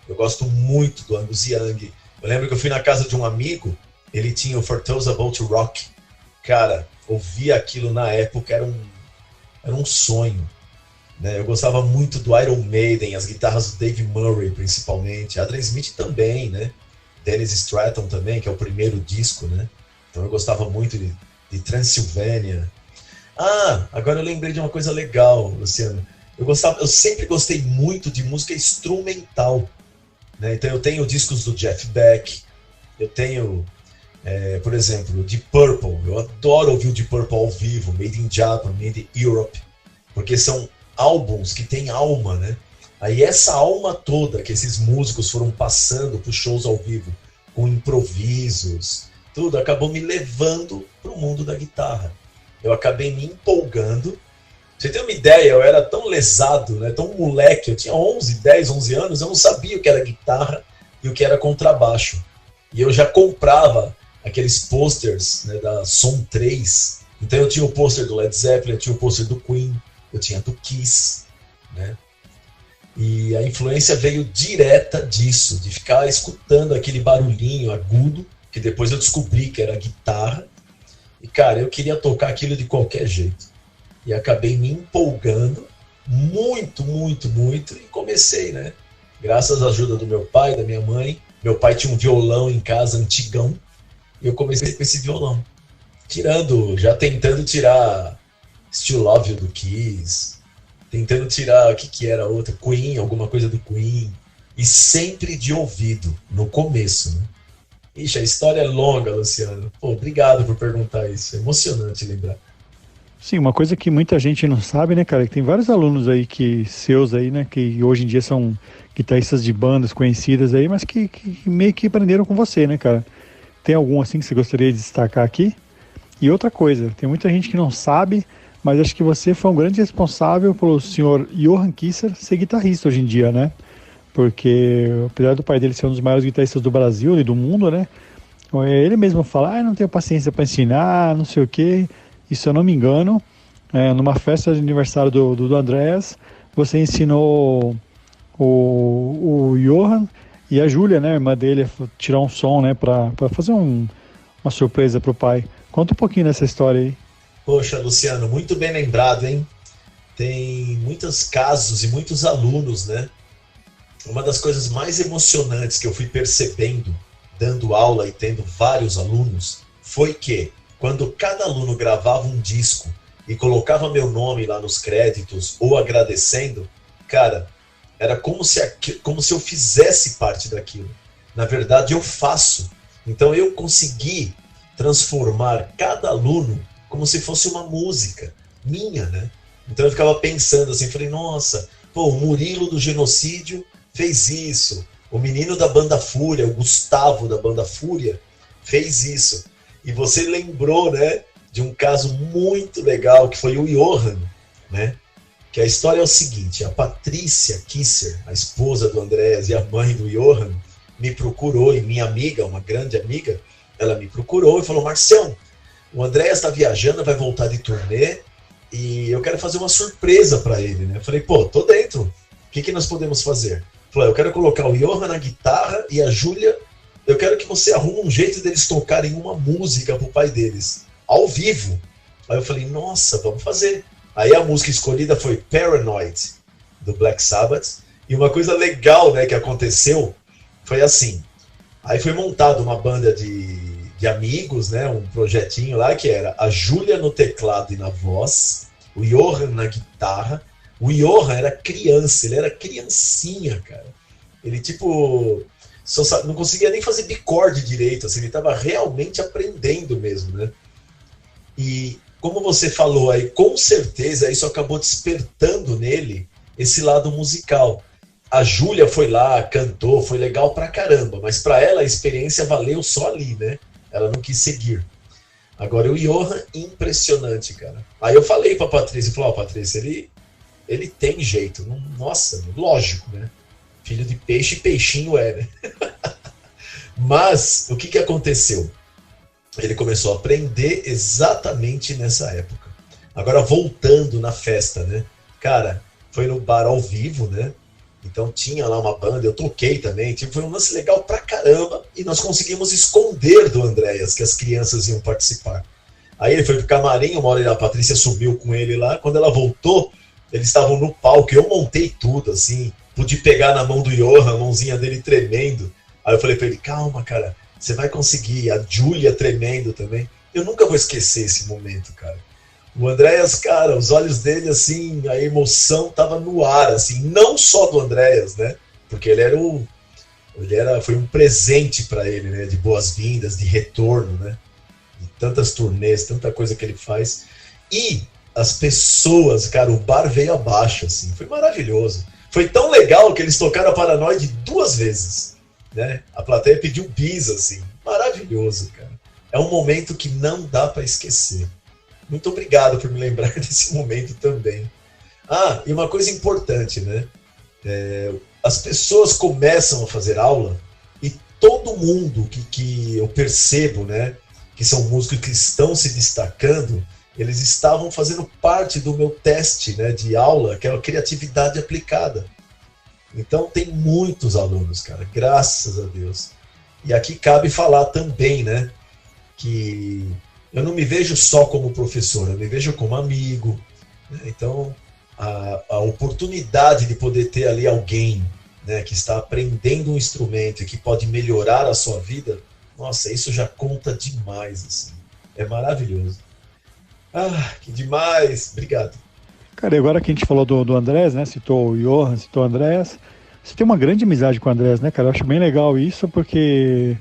Eu gosto muito do Angus Young. Eu lembro que eu fui na casa de um amigo, ele tinha o For Those About Rock. Cara, ouvir aquilo na época era um sonho. Né? Eu gostava muito do Iron Maiden, as guitarras do Dave Murray, principalmente. Adrian Smith também, né? Dennis Stratton também, que é o primeiro disco, né? Então eu gostava muito de Transylvania. Ah, agora eu lembrei de uma coisa legal, Luciano. Eu sempre gostei muito de música instrumental. Né? Então eu tenho discos do Jeff Beck, eu tenho, por exemplo, Deep Purple. Eu adoro ouvir o Deep Purple ao vivo, Made in Japan, Made in Europe, porque são álbuns que têm alma, né? Aí essa alma toda que esses músicos foram passando para os shows ao vivo, com improvisos, tudo, acabou me levando para o mundo da guitarra. Eu acabei me empolgando. Pra você ter uma ideia, eu era tão lesado, né, tão moleque, eu tinha 10, 11 anos, eu não sabia o que era guitarra e o que era contrabaixo. E eu já comprava aqueles posters, né, da Som 3. Então eu tinha o pôster do Led Zeppelin, eu tinha o pôster do Queen, eu tinha do Kiss, né? E a influência veio direta disso, de ficar escutando aquele barulhinho agudo, que depois eu descobri que era guitarra. E, cara, eu queria tocar aquilo de qualquer jeito. E acabei me empolgando muito, muito, muito. E comecei, né? Graças à ajuda do meu pai, da minha mãe. Meu pai tinha um violão em casa, antigão. E eu comecei com esse violão. Já tentando tirar Still Love You do Kiss. Tentando tirar, o que era outra? Queen, alguma coisa do Queen. E sempre de ouvido, no começo, né? Ixi, a história é longa, Luciano. Pô, obrigado por perguntar isso. É emocionante lembrar. Sim, uma coisa que muita gente não sabe, né, cara, que tem vários alunos aí seus aí, né, que hoje em dia são guitarristas de bandas conhecidas aí, mas que meio que aprenderam com você, né, cara? Tem algum assim que você gostaria de destacar aqui? E outra coisa, tem muita gente que não sabe, mas acho que você foi um grande responsável pelo senhor Johan Kisser ser guitarrista hoje em dia, né? Porque, apesar do pai dele ser um dos maiores guitarristas do Brasil e do mundo, né? Ele mesmo fala, não tenho paciência para ensinar, não sei o quê. E se eu não me engano, numa festa de aniversário do Andreas, você ensinou o Johan e a Júlia, né, a irmã dele, a tirar um som, né, para fazer uma surpresa pro pai. Conta um pouquinho dessa história aí. Poxa, Luciano, muito bem lembrado, hein? Tem muitos casos e muitos alunos, né? Uma das coisas mais emocionantes que eu fui percebendo, dando aula e tendo vários alunos, foi que, quando cada aluno gravava um disco e colocava meu nome lá nos créditos, ou agradecendo, cara, era como se eu fizesse parte daquilo. Na verdade, eu faço. Então eu consegui transformar cada aluno como se fosse uma música minha, né? Então eu ficava pensando assim, falei, nossa, pô, o Murilo do Genocídio fez isso, o menino da Banda Fúria, o Gustavo da Banda Fúria, fez isso. E você lembrou, né, de um caso muito legal, que foi o Johan, né? Que a história é o seguinte, a Patrícia Kisser, a esposa do Andreas e a mãe do Johan, me procurou, e minha amiga, uma grande amiga, ela me procurou e falou, Marcião, o Andreas está viajando, vai voltar de turnê, e eu quero fazer uma surpresa para ele, né? Eu falei, pô, tô dentro, o que nós podemos fazer? Falei, eu quero colocar o Johan na guitarra e a Júlia, eu quero que você arrume um jeito deles tocarem uma música pro pai deles, ao vivo. Aí eu falei, nossa, vamos fazer. Aí a música escolhida foi Paranoid, do Black Sabbath. E uma coisa legal, né, que aconteceu foi assim. Aí foi montada uma banda de amigos, né, um projetinho lá, que era a Júlia no teclado e na voz, o Johan na guitarra. O Johan era criança, ele era criancinha, cara. Ele, tipo, não conseguia nem fazer bicorde direito, assim, ele estava realmente aprendendo mesmo, né? E, como você falou aí, com certeza isso acabou despertando nele esse lado musical. A Júlia foi lá, cantou, foi legal pra caramba, mas pra ela a experiência valeu só ali, né? Ela não quis seguir. Agora o Johan, impressionante, cara. Aí eu falei pra Patrícia, falou, Patrícia, ele tem jeito. Nossa, lógico, né? Filho de peixe, peixinho é, né? Mas, o que aconteceu? Ele começou a aprender exatamente nessa época. Agora, voltando na festa, né? Cara, foi no bar ao vivo, né? Então tinha lá uma banda, eu toquei também, foi um lance legal pra caramba, e nós conseguimos esconder do Andréas que as crianças iam participar. Aí ele foi pro camarim, uma hora a Patrícia subiu com ele lá, quando ela voltou, eles estavam no palco, eu montei tudo, assim, pude pegar na mão do Johan, a mãozinha dele tremendo. Aí eu falei pra ele, calma, cara, você vai conseguir, a Júlia tremendo também. Eu nunca vou esquecer esse momento, cara. O Andréas, cara, os olhos dele, assim, a emoção tava no ar, assim, não só do Andréas, né? Porque foi um presente para ele, né? De boas-vindas, de retorno, né? De tantas turnês, tanta coisa que ele faz. E as pessoas, cara, o bar veio abaixo, assim, foi maravilhoso. Foi tão legal que eles tocaram a Paranoide 2 vezes, né? A plateia pediu bis, assim, maravilhoso, cara. É um momento que não dá para esquecer. Muito obrigado por me lembrar desse momento também. Ah, e uma coisa importante, né? As pessoas começam a fazer aula e todo mundo que eu percebo, né? Que são músicos que estão se destacando, eles estavam fazendo parte do meu teste, né, de aula, que é a criatividade aplicada. Então tem muitos alunos, cara, graças a Deus. E aqui cabe falar também, né? Que eu não me vejo só como professor, eu me vejo como amigo, né? Então, a oportunidade de poder ter ali alguém, né, que está aprendendo um instrumento e que pode melhorar a sua vida, nossa, isso já conta demais, assim. É maravilhoso. Ah, que demais! Obrigado. Cara, e agora que a gente falou do Andrés, né, citou o Johan, citou o Andrés, você tem uma grande amizade com o Andrés, né, cara? Eu acho bem legal isso, porque...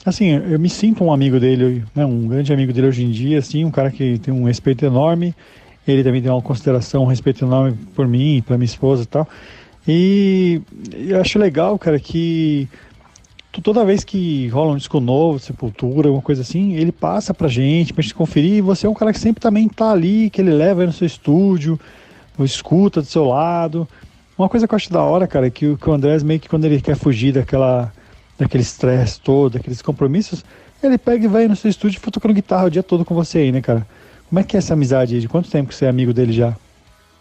Assim, eu me sinto um amigo dele, né, um grande amigo dele hoje em dia, assim, um cara que tem um respeito enorme, ele também tem uma consideração, um respeito enorme por mim, pela minha esposa e tal, e eu acho legal, cara, que toda vez que rola um disco novo, Sepultura, alguma coisa assim, ele passa pra gente conferir, e você é um cara que sempre também tá ali, que ele leva aí no seu estúdio, ou escuta do seu lado. Uma coisa que eu acho da hora, cara, é que o Andrés meio que quando ele quer fugir daquele estresse todo, daqueles compromissos, ele pega e vai no seu estúdio e fica tocando guitarra o dia todo com você aí, né, cara? Como é que é essa amizade aí? De quanto tempo que você é amigo dele já?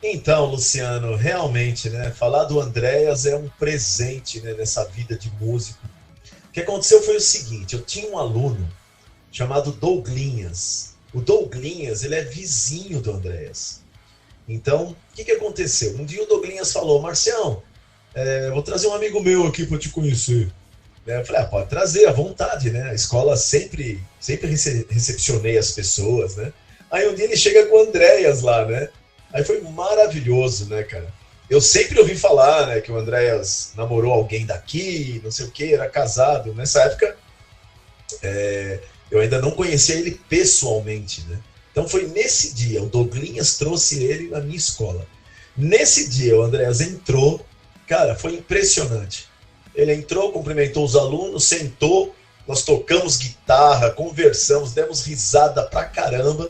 Então, Luciano, realmente, né, falar do Andréas é um presente, né, nessa vida de músico. O que aconteceu foi o seguinte, eu tinha um aluno chamado Douglinhas. O Douglinhas, ele é vizinho do Andréas. Então, o que aconteceu? Um dia o Douglinhas falou, Marcião, vou trazer um amigo meu aqui para te conhecer. Eu falei, pode trazer, à vontade, né? A escola sempre recepcionei as pessoas, né? Aí um dia ele chega com o Andréas lá, né? Aí foi maravilhoso, né, cara? Eu sempre ouvi falar, né, que o Andréas namorou alguém daqui, não sei o que, era casado. Nessa época, eu ainda não conhecia ele pessoalmente, né? Então foi nesse dia, o Douglinhas trouxe ele na minha escola. Nesse dia, o Andréas entrou, cara, foi impressionante. Ele entrou, cumprimentou os alunos, sentou, nós tocamos guitarra, conversamos, demos risada pra caramba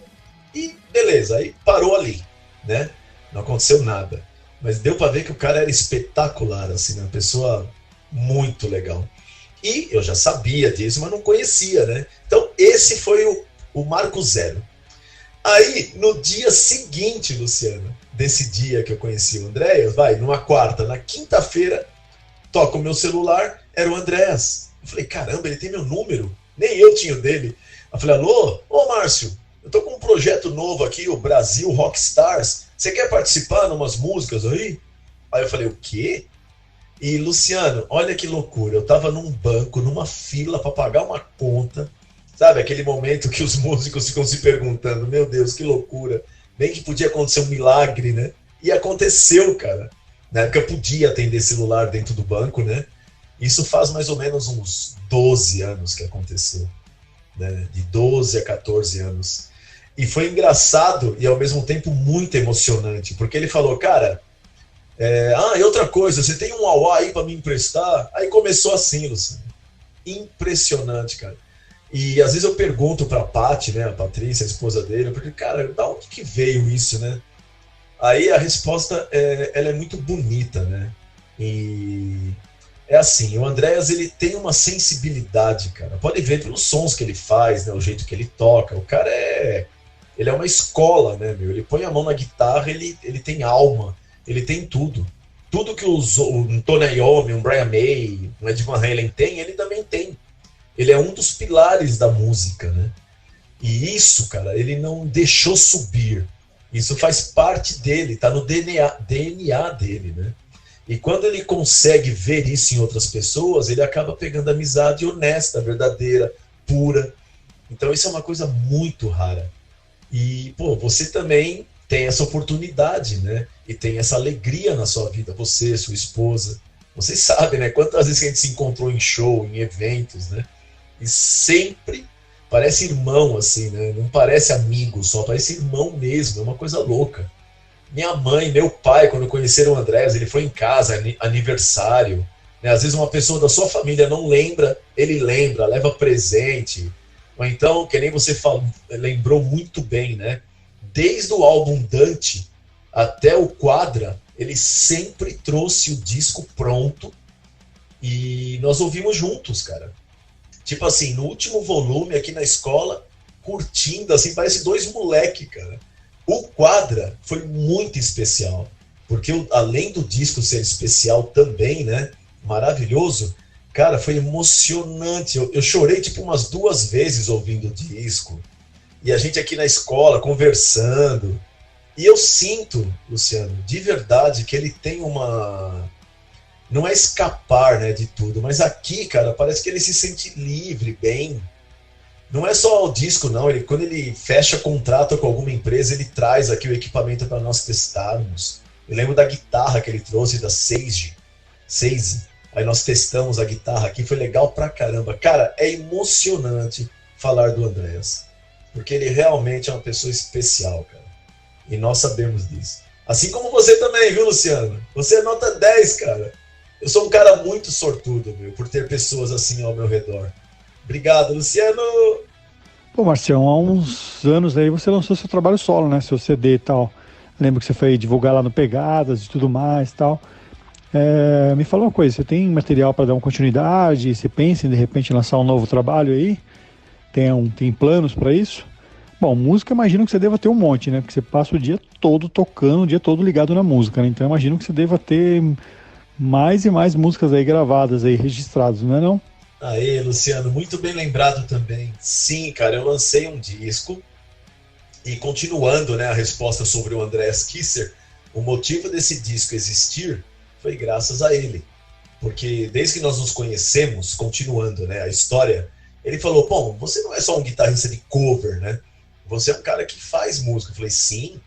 e beleza, aí parou ali, né? Não aconteceu nada. Mas deu pra ver que o cara era espetacular, assim, né? Uma pessoa muito legal. E eu já sabia disso, mas não conhecia, né? Então esse foi o marco zero. Aí, no dia seguinte, Luciano, desse dia que eu conheci o Andréas, numa quarta, na quinta-feira, toca o meu celular, era o Andréas. Eu falei, caramba, ele tem meu número? Nem eu tinha o dele. Eu falei, alô, ô Márcio, eu tô com um projeto novo aqui, o Brasil Rockstars. Você quer participar de umas músicas aí? Aí eu falei, o quê? E Luciano, olha que loucura, eu tava num banco, numa fila para pagar uma conta, sabe, aquele momento que os músicos ficam se perguntando, meu Deus, que loucura, bem que podia acontecer um milagre, né? E aconteceu, cara. Na época eu podia atender celular dentro do banco, né? Isso faz mais ou menos uns 12 anos que aconteceu, né? De 12 a 14 anos. E foi engraçado e ao mesmo tempo muito emocionante, porque ele falou, cara, e outra coisa, você tem um auá aí para me emprestar? Aí começou assim, Luciano. Impressionante, cara. E às vezes eu pergunto pra Paty, né, a Patrícia, a esposa dele, porque, cara, da onde que veio isso, né? Aí a resposta, ela é muito bonita, né? E é assim, o Andréas, ele tem uma sensibilidade, cara. Pode ver pelos sons que ele faz, né, o jeito que ele toca. O cara ele é uma escola, né, meu? Ele põe a mão na guitarra, ele tem alma, ele tem tudo. Tudo que um Tony Iommi, um Brian May, um Ed Van Halen tem, ele também tem. Ele é um dos pilares da música, né? E isso, cara, ele não deixou subir. Isso faz parte dele, tá no DNA dele, né? E quando ele consegue ver isso em outras pessoas, ele acaba pegando amizade honesta, verdadeira, pura. Então isso é uma coisa muito rara. E, pô, você também tem essa oportunidade, né? E tem essa alegria na sua vida, você, sua esposa. Vocês sabem, né? Quantas vezes que a gente se encontrou em show, em eventos, né? E sempre parece irmão, assim, né? Não parece amigo só, parece irmão mesmo, é uma coisa louca. Minha mãe, meu pai, quando conheceram o Andréas, ele foi em casa, aniversário, né? Às vezes uma pessoa da sua família não lembra, ele lembra, leva presente. Ou então, que nem você lembrou muito bem, né? Desde o álbum Dante até o Quadra, ele sempre trouxe o disco pronto e nós ouvimos juntos, cara. Tipo assim, no último volume aqui na escola, curtindo, assim, parece dois moleque, cara. O Quadra foi muito especial, porque além do disco ser especial também, né, maravilhoso, cara, foi emocionante. Eu chorei tipo umas 2 vezes ouvindo o disco, e a gente aqui na escola conversando, e eu sinto, Luciano, de verdade, que ele tem uma... Não é escapar, né, de tudo, mas aqui, cara, parece que ele se sente livre, bem. Não é só o disco, não. Quando ele fecha contrato com alguma empresa, ele traz aqui o equipamento para nós testarmos. Eu lembro da guitarra que ele trouxe, da Sage. Aí nós testamos a guitarra aqui, foi legal pra caramba. Cara, é emocionante falar do Andréas, porque ele realmente é uma pessoa especial, cara. E nós sabemos disso. Assim como você também, viu, Luciano? Você é nota 10, cara. Eu sou um cara muito sortudo, meu, por ter pessoas assim ao meu redor. Obrigado, Luciano! Pô, Marcião, há uns anos aí você lançou seu trabalho solo, né? Seu CD e tal. Lembro que você foi divulgar lá no Pegadas e tudo mais e tal. Me fala uma coisa, você tem material para dar uma continuidade? Você pensa em, de repente, lançar um novo trabalho aí? Tem planos para isso? Bom, música, imagino que você deva ter um monte, né? Porque você passa o dia todo tocando, o dia todo ligado na música, né? Então imagino que você deva ter mais e mais músicas aí gravadas, aí registradas, não é não? Aê, Luciano, muito bem lembrado também. Sim, cara, eu lancei um disco e continuando, né, a resposta sobre o Andréas Kisser, o motivo desse disco existir foi graças a ele. Porque desde que nós nos conhecemos, continuando, né, a história, ele falou, bom, você não é só um guitarrista de cover, né? Você é um cara que faz música. Eu falei, sim,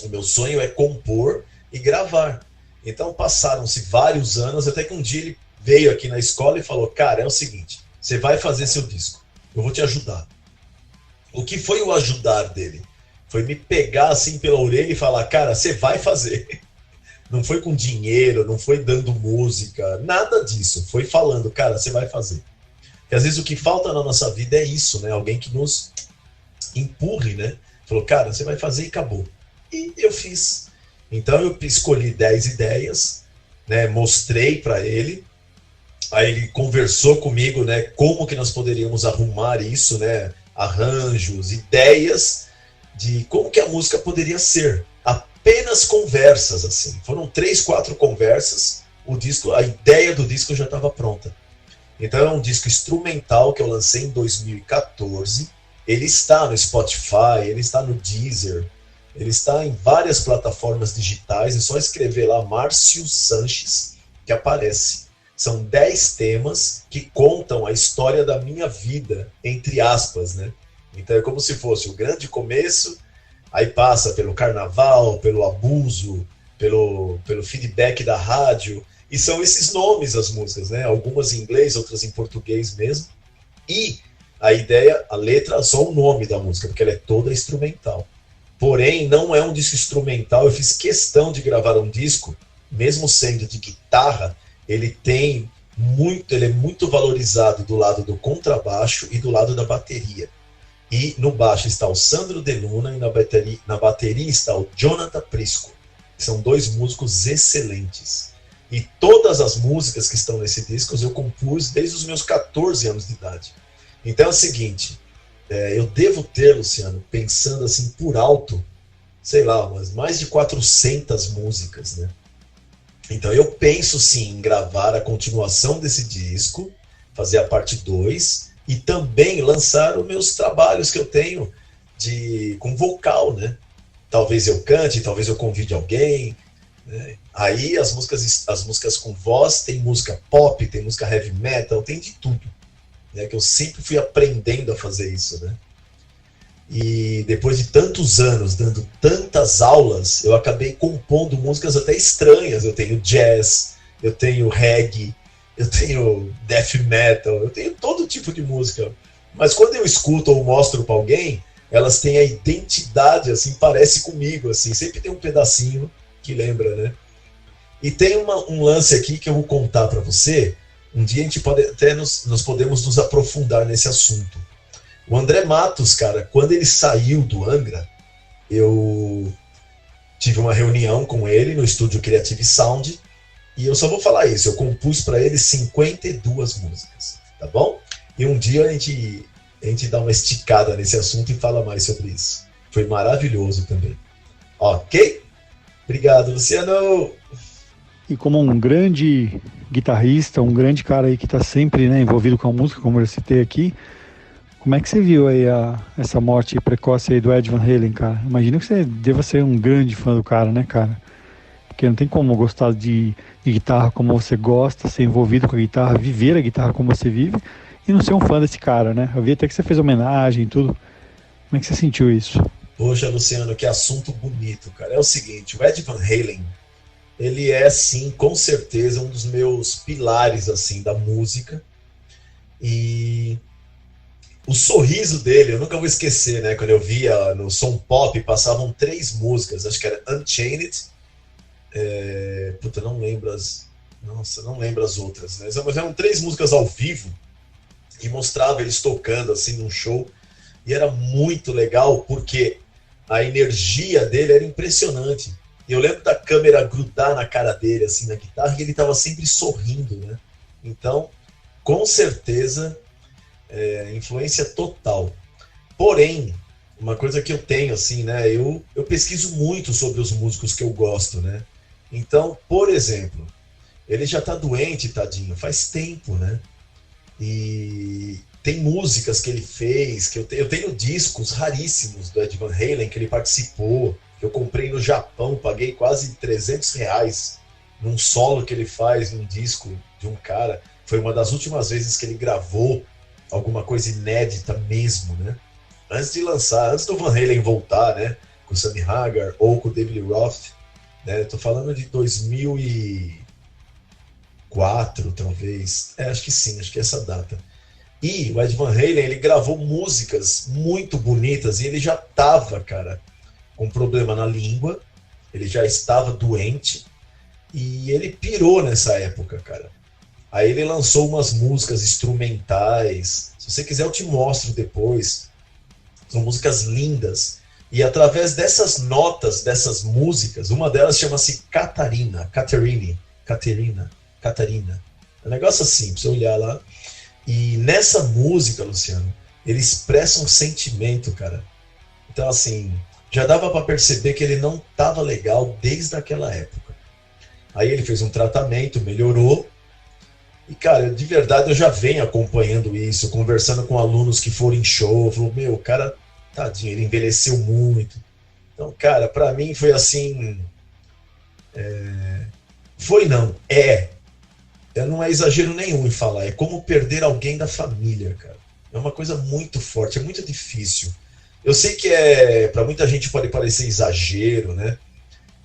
o meu sonho é compor e gravar. Então passaram-se vários anos, até que um dia ele veio aqui na escola e falou, cara, é o seguinte, você vai fazer seu disco, eu vou te ajudar. O que foi o ajudar dele? Foi me pegar assim pela orelha e falar, cara, você vai fazer. Não foi com dinheiro, não foi dando música, nada disso. Foi falando, cara, você vai fazer. Porque às vezes o que falta na nossa vida é isso, né? Alguém que nos empurre, né? Falou, cara, você vai fazer e acabou. E eu fiz. Então eu escolhi 10 ideias, né? Mostrei para ele. Aí ele conversou comigo, né? Como que nós poderíamos arrumar isso, né? Arranjos, ideias de como que a música poderia ser. Apenas conversas, assim. Foram 3, 4 conversas. O disco, a ideia do disco já estava pronta. Então é um disco instrumental que eu lancei em 2014. Ele está no Spotify, ele está no Deezer, ele está em várias plataformas digitais. É só escrever lá Márcio Sanches que aparece. São 10 temas que contam a história da minha vida, entre aspas, né? Então é como se fosse o grande começo, aí passa pelo carnaval, pelo abuso, pelo feedback da rádio, e são esses nomes as músicas, né? Algumas em inglês, outras em português mesmo. E a ideia, a letra, só o nome da música, porque ela é toda instrumental. Porém, não é um disco instrumental, eu fiz questão de gravar um disco, mesmo sendo de guitarra, ele tem ele é muito valorizado do lado do contrabaixo e do lado da bateria. E no baixo está o Sandro De Luna e na bateria está o Jonathan Prisco. São 2 músicos excelentes. E todas as músicas que estão nesse disco eu compus desde os meus 14 anos de idade. Então é o seguinte, eu devo ter, Luciano, pensando assim por alto, sei lá, mais de 400 músicas, né? Então eu penso sim em gravar a continuação desse disco, fazer a parte 2 e também lançar os meus trabalhos que eu tenho com vocal, né? Talvez eu cante, talvez eu convide alguém, né? Aí as músicas com voz, tem música pop, tem música heavy metal, tem de tudo, né? Que eu sempre fui aprendendo a fazer isso, né? E depois de tantos anos, dando tantas aulas, eu acabei compondo músicas até estranhas. Eu tenho jazz, eu tenho reggae, eu tenho death metal, eu tenho todo tipo de música. Mas quando eu escuto ou mostro para alguém, elas têm a identidade, assim, parece comigo, assim. Sempre tem um pedacinho que lembra, né? E tem um lance aqui que eu vou contar para você. Um dia a gente pode até nós podemos nos aprofundar nesse assunto. O André Matos, cara, quando ele saiu do Angra, eu tive uma reunião com ele no estúdio Creative Sound e eu só vou falar isso, eu compus para ele 52 músicas, tá bom? E um dia a gente dá uma esticada nesse assunto e fala mais sobre isso. Foi maravilhoso também. Ok? Obrigado, Luciano! E como um grande guitarrista, um grande cara aí que está sempre, né, envolvido com a música, como eu citei aqui, como é que você viu aí essa morte precoce aí do Ed Van Halen, cara? Imagino que você deva ser um grande fã do cara, né, cara? Porque não tem como gostar de guitarra como você gosta, ser envolvido com a guitarra, viver a guitarra como você vive e não ser um fã desse cara, né? Eu vi até que você fez homenagem e tudo. Como é que você sentiu isso? Poxa, Luciano, que assunto bonito, cara. É o seguinte, o Ed Van Halen, ele é, sim, com certeza, um dos meus pilares, assim, da música. E o sorriso dele, eu nunca vou esquecer, né? Quando eu via no Som Pop, passavam 3 músicas, acho que era Unchained, não lembro não lembro as outras, né? Mas eram 3 músicas ao vivo, e mostrava eles tocando, assim, num show, e era muito legal, porque a energia dele era impressionante. E eu lembro da câmera grudar na cara dele, assim, na guitarra, e ele estava sempre sorrindo, né? Então, com certeza, influência total. Porém, uma coisa que eu tenho, assim, né? Eu pesquiso muito sobre os músicos que eu gosto, né? Então, por exemplo, ele já tá doente, tadinho, faz tempo, né? E tem músicas que ele fez, que eu tenho discos raríssimos do Ed Van Halen que ele participou, que eu comprei no Japão, paguei quase R$300 num solo que ele faz num disco de um cara. Foi uma das últimas vezes que ele gravou alguma coisa inédita mesmo, né? Antes de lançar, antes do Van Halen voltar, né? Com o Sammy Hagar ou com o David Roth, né? Tô falando de 2004, talvez. Acho que sim, acho que é essa data. E o Ed Van Halen, ele gravou músicas muito bonitas e ele já tava, cara, com problema na língua, ele já estava doente e ele pirou nessa época, cara. Aí ele lançou umas músicas instrumentais, se você quiser eu te mostro depois, são músicas lindas, e através dessas notas, dessas músicas, uma delas chama-se Catarina, é um negócio assim, pra você olhar lá, e nessa música, Luciano, ele expressa um sentimento, cara, então assim, já dava para perceber que ele não estava legal desde aquela época. Aí ele fez um tratamento, melhorou. E, cara, de verdade, eu já venho acompanhando isso, conversando com alunos que foram em show. Falou, meu, o cara, tadinho, ele envelheceu muito. Então, cara, para mim foi assim... Não é exagero nenhum em falar. É como perder alguém da família, cara. É uma coisa muito forte, é muito difícil. Eu sei que para muita gente pode parecer exagero, né?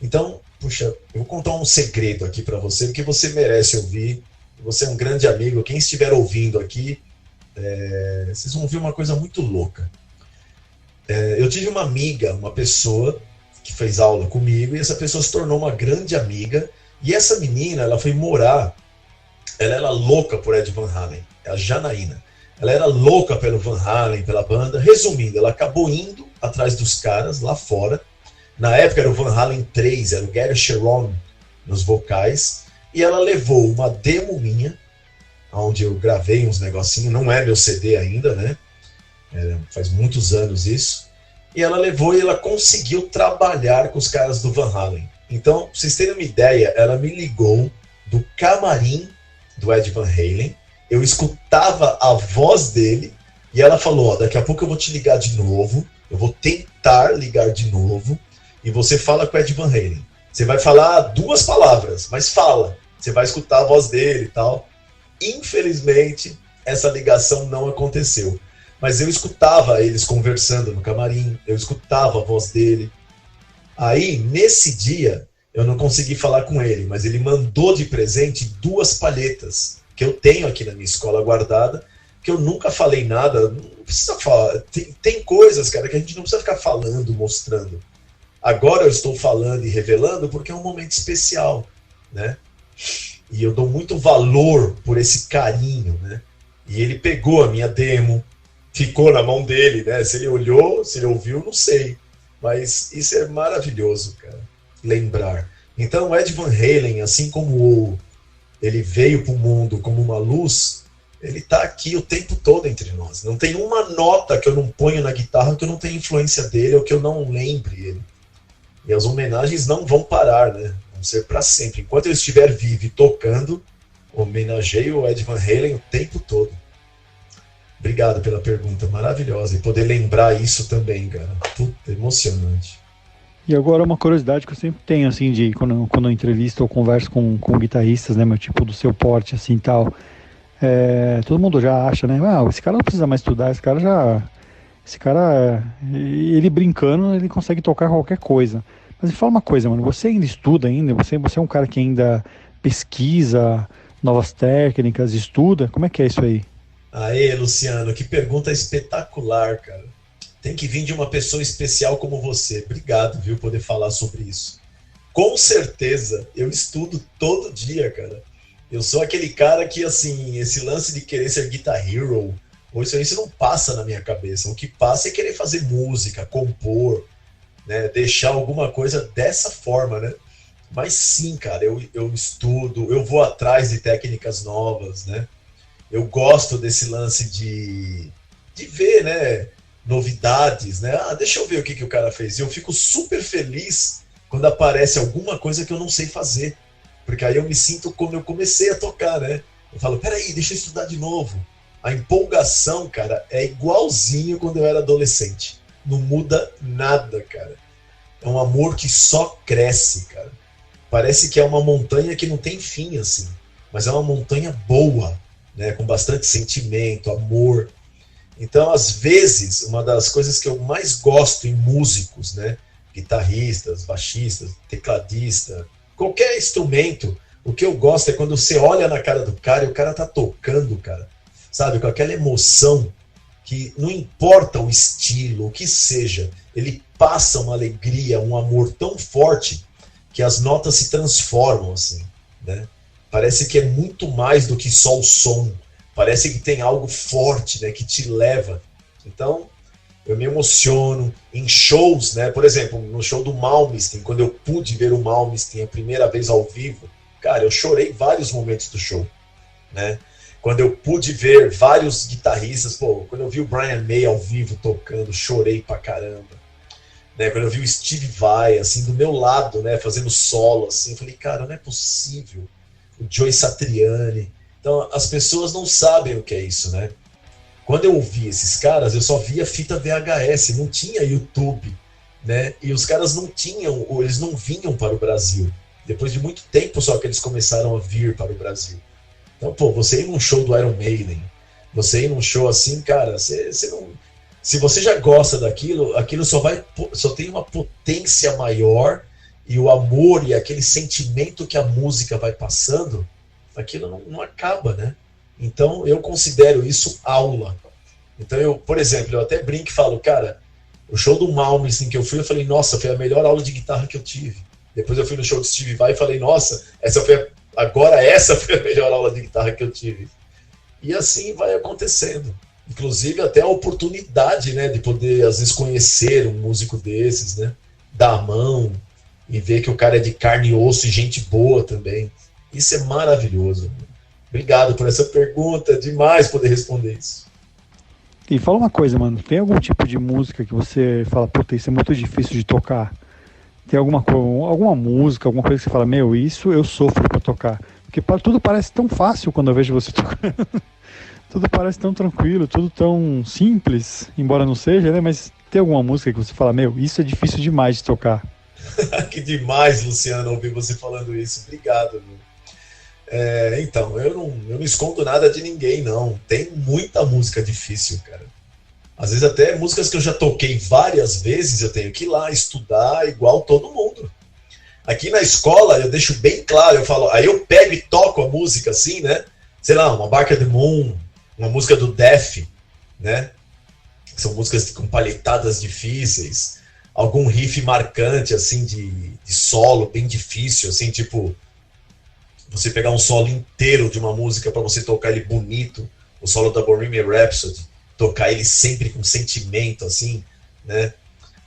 Então, puxa, eu vou contar um segredo aqui para você, porque você merece ouvir. Você é um grande amigo. Quem estiver ouvindo aqui, vocês vão ouvir uma coisa muito louca. Eu tive uma amiga, uma pessoa que fez aula comigo, e essa pessoa se tornou uma grande amiga. E essa menina, ela foi morar ela era louca por Ed Van Halen, é a Janaína. Ela era louca pelo Van Halen, pela banda. Resumindo, ela acabou indo atrás dos caras lá fora. Na época era o Van Halen 3, era o Gary Cherone nos vocais. E ela levou uma demo minha, onde eu gravei uns negocinhos, não é meu CD ainda, né? Faz muitos anos isso. E ela levou e ela conseguiu trabalhar com os caras do Van Halen. Então, pra vocês terem uma ideia, ela me ligou do camarim do Ed Van Halen. Eu escutava a voz dele e ela falou, ó, daqui a pouco eu vou te ligar de novo, eu vou tentar ligar de novo e você fala com o Ed Van Halen. Você vai falar 2 palavras, mas fala. Você vai escutar a voz dele e tal. Infelizmente, essa ligação não aconteceu. Mas eu escutava eles conversando no camarim, eu escutava a voz dele. Aí, nesse dia, eu não consegui falar com ele, mas ele mandou de presente 2 palhetas que eu tenho aqui na minha escola guardada, que eu nunca falei nada, não precisa falar. Tem coisas, cara, que a gente não precisa ficar falando, mostrando. Agora eu estou falando e revelando porque é um momento especial, né? E eu dou muito valor por esse carinho, né? E ele pegou a minha demo, ficou na mão dele, né? Se ele olhou, se ele ouviu, não sei. Mas isso é maravilhoso, cara, lembrar. Então, o Ed Van Halen, assim como ele veio para o mundo como uma luz, ele está aqui o tempo todo entre nós. Não tem uma nota que eu não ponho na guitarra que eu não tenha influência dele ou que eu não lembre ele. E as homenagens não vão parar, né? Vão ser para sempre. Enquanto eu estiver vivo e tocando, homenageio o Ed Van Halen o tempo todo. Obrigado pela pergunta, maravilhosa. E poder lembrar isso também, cara. Puta, emocionante. E agora uma curiosidade que eu sempre tenho, assim, de quando eu entrevisto ou converso com guitarristas, né, meu tipo do seu porte, assim, e tal. Todo mundo já acha, né, esse cara não precisa mais estudar, esse cara, ele brincando, ele consegue tocar qualquer coisa. Mas me fala uma coisa, mano, você ainda estuda ainda? Você é um cara que ainda pesquisa novas técnicas, estuda? Como é que é isso aí? Aê, Luciano, que pergunta espetacular, cara. Tem que vir de uma pessoa especial como você. Obrigado, viu, poder falar sobre isso. Com certeza, eu estudo todo dia, cara. Eu sou aquele cara que, assim, esse lance de querer ser Guitar Hero, ou isso não passa na minha cabeça. O que passa é querer fazer música, compor, né, deixar alguma coisa dessa forma, né? Mas sim, cara, eu estudo, eu vou atrás de técnicas novas, né? Eu gosto desse lance de ver, né, novidades, né? Deixa eu ver o que o cara fez. E eu fico super feliz quando aparece alguma coisa que eu não sei fazer. Porque aí eu me sinto como eu comecei a tocar, né? Eu falo, peraí, deixa eu estudar de novo. A empolgação, cara, é igualzinho quando eu era adolescente. Não muda nada, cara. É um amor que só cresce, cara. Parece que é uma montanha que não tem fim, assim. Mas é uma montanha boa, né? Com bastante sentimento, amor. Então, às vezes, uma das coisas que eu mais gosto em músicos, né? Guitarristas, baixistas, tecladista, qualquer instrumento, o que eu gosto é quando você olha na cara do cara e o cara tá tocando, cara, sabe? Com aquela emoção que não importa o estilo, o que seja, ele passa uma alegria, um amor tão forte que as notas se transformam, assim, né? Parece que é muito mais do que só o som. Parece que tem algo forte, né, que te leva. Então, eu me emociono em shows, né? Por exemplo, no show do Malmsteen, quando eu pude ver o Malmsteen a primeira vez ao vivo, cara, eu chorei vários momentos do show, né? Quando eu pude ver vários guitarristas, quando eu vi o Brian May ao vivo tocando, chorei pra caramba. Né? Quando eu vi o Steve Vai, assim, do meu lado, né, fazendo solo, assim, eu falei, cara, não é possível. O Joe Satriani. Então, as pessoas não sabem o que é isso, né? Quando eu ouvi esses caras, eu só via fita VHS, não tinha YouTube, né? E os caras não tinham, ou eles não vinham para o Brasil. Depois de muito tempo só que eles começaram a vir para o Brasil. Então, você ir num show do Iron Maiden, você ir num show assim, cara, você não... Se você já gosta daquilo, aquilo só tem uma potência maior, e o amor e aquele sentimento que a música vai passando, aquilo não acaba, né? Então, eu considero isso aula. Então, por exemplo, eu até brinco e falo, cara, o show do Malmsteen que eu fui, eu falei, nossa, foi a melhor aula de guitarra que eu tive. Depois eu fui no show do Steve Vai e falei, nossa, essa foi agora essa foi a melhor aula de guitarra que eu tive. E assim vai acontecendo. Inclusive até a oportunidade, né, de poder, às vezes, conhecer um músico desses, né, dar a mão e ver que o cara é de carne e osso e gente boa também. Isso é maravilhoso. Obrigado por essa pergunta, é demais poder responder isso. E fala uma coisa, mano, tem algum tipo de música que você fala, puta, isso é muito difícil de tocar? Tem alguma música, alguma coisa que você fala, meu, isso eu sofro pra tocar? Porque tudo parece tão fácil quando eu vejo você tocando. Tudo parece tão tranquilo, tudo tão simples, embora não seja, né? Mas tem alguma música que você fala, meu, isso é difícil demais de tocar? Que demais, Luciano, ouvir você falando isso. Obrigado, meu. Então, eu não escondo nada de ninguém, não. Tem muita música difícil, cara. Às vezes até músicas que eu já toquei várias vezes, eu tenho que ir lá estudar igual todo mundo. Aqui na escola, eu deixo bem claro, eu falo, aí eu pego e toco a música assim, né? Sei lá, uma Bark at the Moon, uma música do Def, né? São músicas com palhetadas difíceis, algum riff marcante, assim, de solo, bem difícil, assim, tipo, você pegar um solo inteiro de uma música para você tocar ele bonito, o solo da Bohemian Rhapsody, tocar ele sempre com sentimento, assim, né?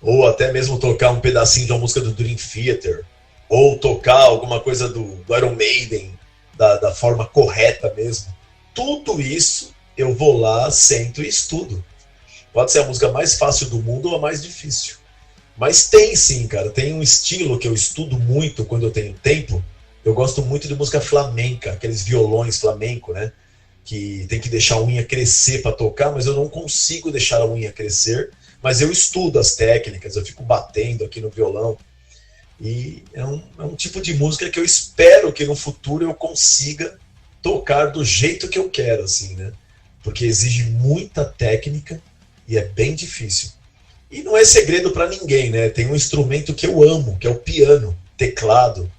Ou até mesmo tocar um pedacinho de uma música do Dream Theater, ou tocar alguma coisa do Iron Maiden, da forma correta mesmo. Tudo isso eu vou lá, sento e estudo. Pode ser a música mais fácil do mundo ou a mais difícil. Mas tem sim, cara, tem um estilo que eu estudo muito quando eu tenho tempo. Eu gosto muito de música flamenca, aqueles violões flamenco, né? Que tem que deixar a unha crescer para tocar, mas eu não consigo deixar a unha crescer. Mas eu estudo as técnicas, eu fico batendo aqui no violão. E é um tipo de música que eu espero que no futuro eu consiga tocar do jeito que eu quero, assim, né? Porque exige muita técnica e é bem difícil. E não é segredo para ninguém, né? Tem um instrumento que eu amo, que é o piano, teclado.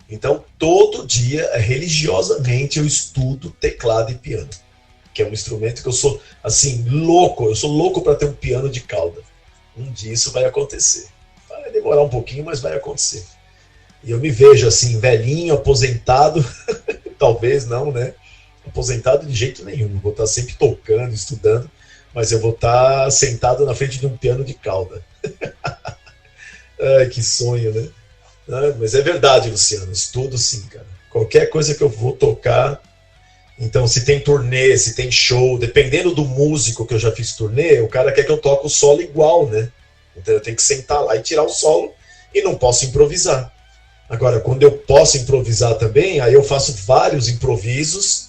Então, todo dia, religiosamente, eu estudo teclado e piano, que é um instrumento que eu sou, assim, louco. Eu sou louco para ter um piano de cauda. Um dia isso vai acontecer. Vai demorar um pouquinho, mas vai acontecer. E eu me vejo, assim, velhinho, aposentado, talvez não, né? Aposentado de jeito nenhum. Vou estar sempre tocando, estudando, mas eu vou estar sentado na frente de um piano de cauda. Ai, que sonho, né? Mas é verdade, Luciano, estudo sim, cara. Qualquer coisa que eu vou tocar, então se tem turnê, se tem show, dependendo do músico que eu já fiz turnê, o cara quer que eu toque o solo igual, né? Então eu tenho que sentar lá e tirar o solo e não posso improvisar. Agora, quando eu posso improvisar também, aí eu faço vários improvisos